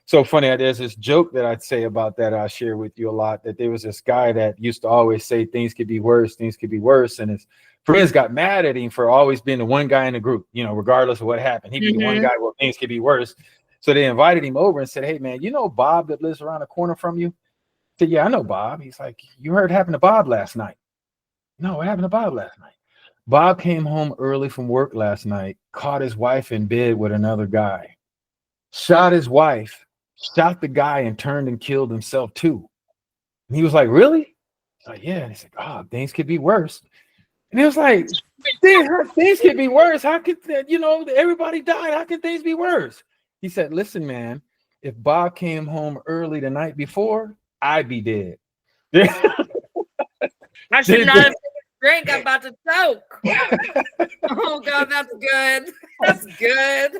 so funny, there's this joke that I'd say about that, I share with you a lot, that there was this guy that used to always say things could be worse, and his friends got mad at him for always being the one guy in the group, regardless of what happened. He'd be the one guy where things could be worse. So they invited him over and said, hey man, Bob that lives around the corner from you? I said, yeah, I know Bob. He's like, you heard what happened to Bob last night? No, what happened to Bob last night? Bob came home early from work last night, caught his wife in bed with another guy, shot his wife, shot the guy, and turned and killed himself too. And he was like, really? He's like, yeah. And he's like, oh, things could be worse. And he was like, things could be worse. How could everybody died? How can things be worse? He said, listen, man, if Bob came home early the night before, I'd be dead. I should not have drink. I'm about to choke. Oh God, that's good. That's good.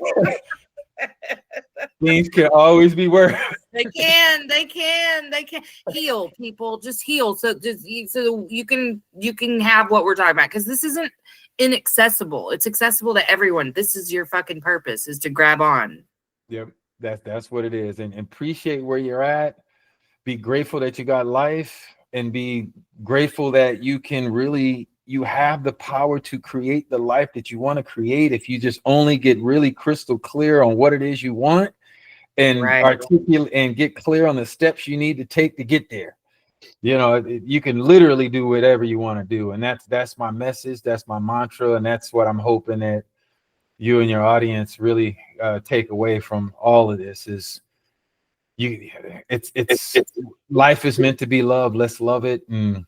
Things can always be worse. They can heal, people. Just heal. So you can have what we're talking about, because this isn't inaccessible. It's accessible to everyone. This is your fucking purpose, is to grab on. Yep, that's what it is. And appreciate where you're at. Be grateful that you got life, and be grateful that you have the power to create the life that you want to create, if you just only get really crystal clear on what it is you want, and articulate and get clear on the steps you need to take to get there. You can literally do whatever you want to do. And that's my message. That's my mantra. And that's what I'm hoping that you and your audience really take away from all of this is it's life is meant to be loved. Let's love it. And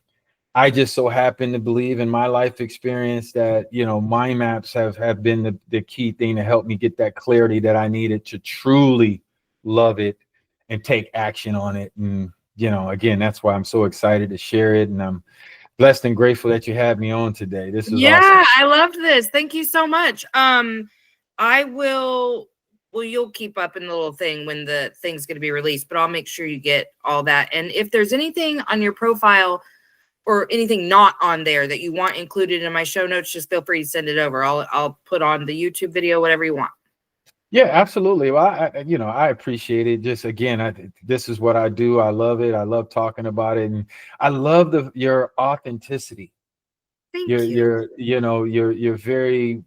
I just so happen to believe in my life experience that, mind maps have been the key thing to help me get that clarity that I needed to truly love it and take action on it. And, again, that's why I'm so excited to share it. And I'm blessed and grateful that you had me on today. This is awesome. I loved this. Thank you so much. You'll keep up in the little thing when the thing's going to be released, but I'll make sure you get all that. And if there's anything on your profile or anything not on there that you want included in my show notes, just feel free to send it over. I'll put on the YouTube video, whatever you want. Yeah, absolutely. Well, I appreciate it. Just again, this is what I do. I love it. I love talking about it, and I love your authenticity. Thank you. You're very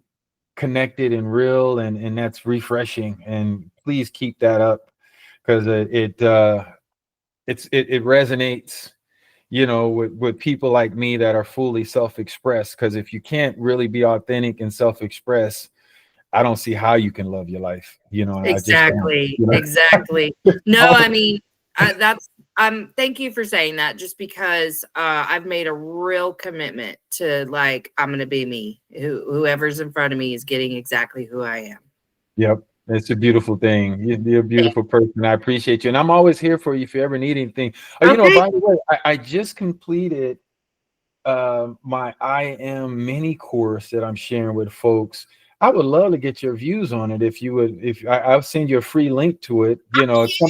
connected and real, and that's refreshing. And please keep that up, because it resonates, with people like me that are fully self-expressed. Because if you can't really be authentic and self-express, I don't see how you can love your life. Exactly. I just don't, Exactly. No, I mean, Thank you for saying that, just because I've made a real commitment to, like, I'm going to be me. Whoever's in front of me is getting exactly who I am. Yep. It's a beautiful thing. You're a beautiful person. I appreciate you. And I'm always here for you if you ever need anything. Oh, you know, Okay. by the way, I just completed my I Am mini course that I'm sharing with folks. I would love to get your views on it. If you would, if I'll send you a free link to it. You know, it's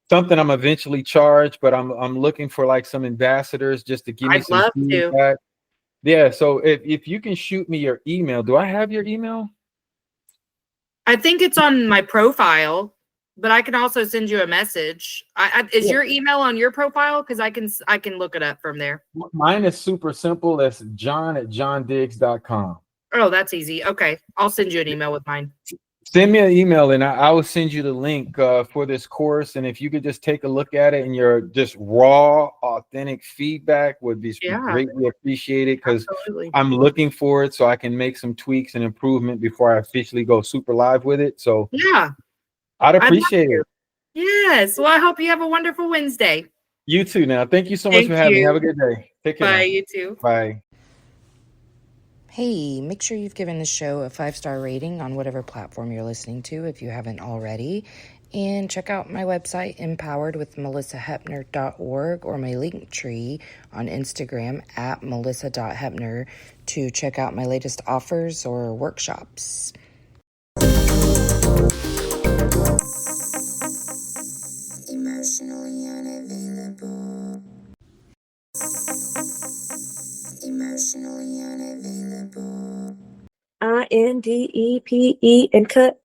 something I'm eventually charged, but I'm looking for like some ambassadors just to give me I'd some love to. feedback. Yeah. So if you can shoot me your email, do I have your email? I think it's on my profile, but I can also send you a message. Is Yeah. your email on your profile? Because I can look it up from there. Mine is super simple. That's john@johndiggs.com. Oh, that's easy. Okay, I'll send you an email with mine. Send me an email and I will send you the link for this course. And if you could just take a look at it and your just raw, authentic feedback would be Yeah, greatly appreciated, because absolutely. I'm looking for it so I can make some tweaks and improvement before I officially go super live with it. So Yeah, I'd I'd love appreciate to. it. Yes. Well, I hope you have a wonderful Wednesday. You too now. Thank you so much Thank for having me. Have you. a good day. Take care Bye. now. You too. Bye. Hey, make sure you've given the show a 5-star rating on whatever platform you're listening to if you haven't already. And check out my website, empoweredwithmelissahepner.org, or my link tree on Instagram at melissa.hepner to check out my latest offers or workshops. Emotionally unavailable. Emotionally unavailable. INDEPE and cut.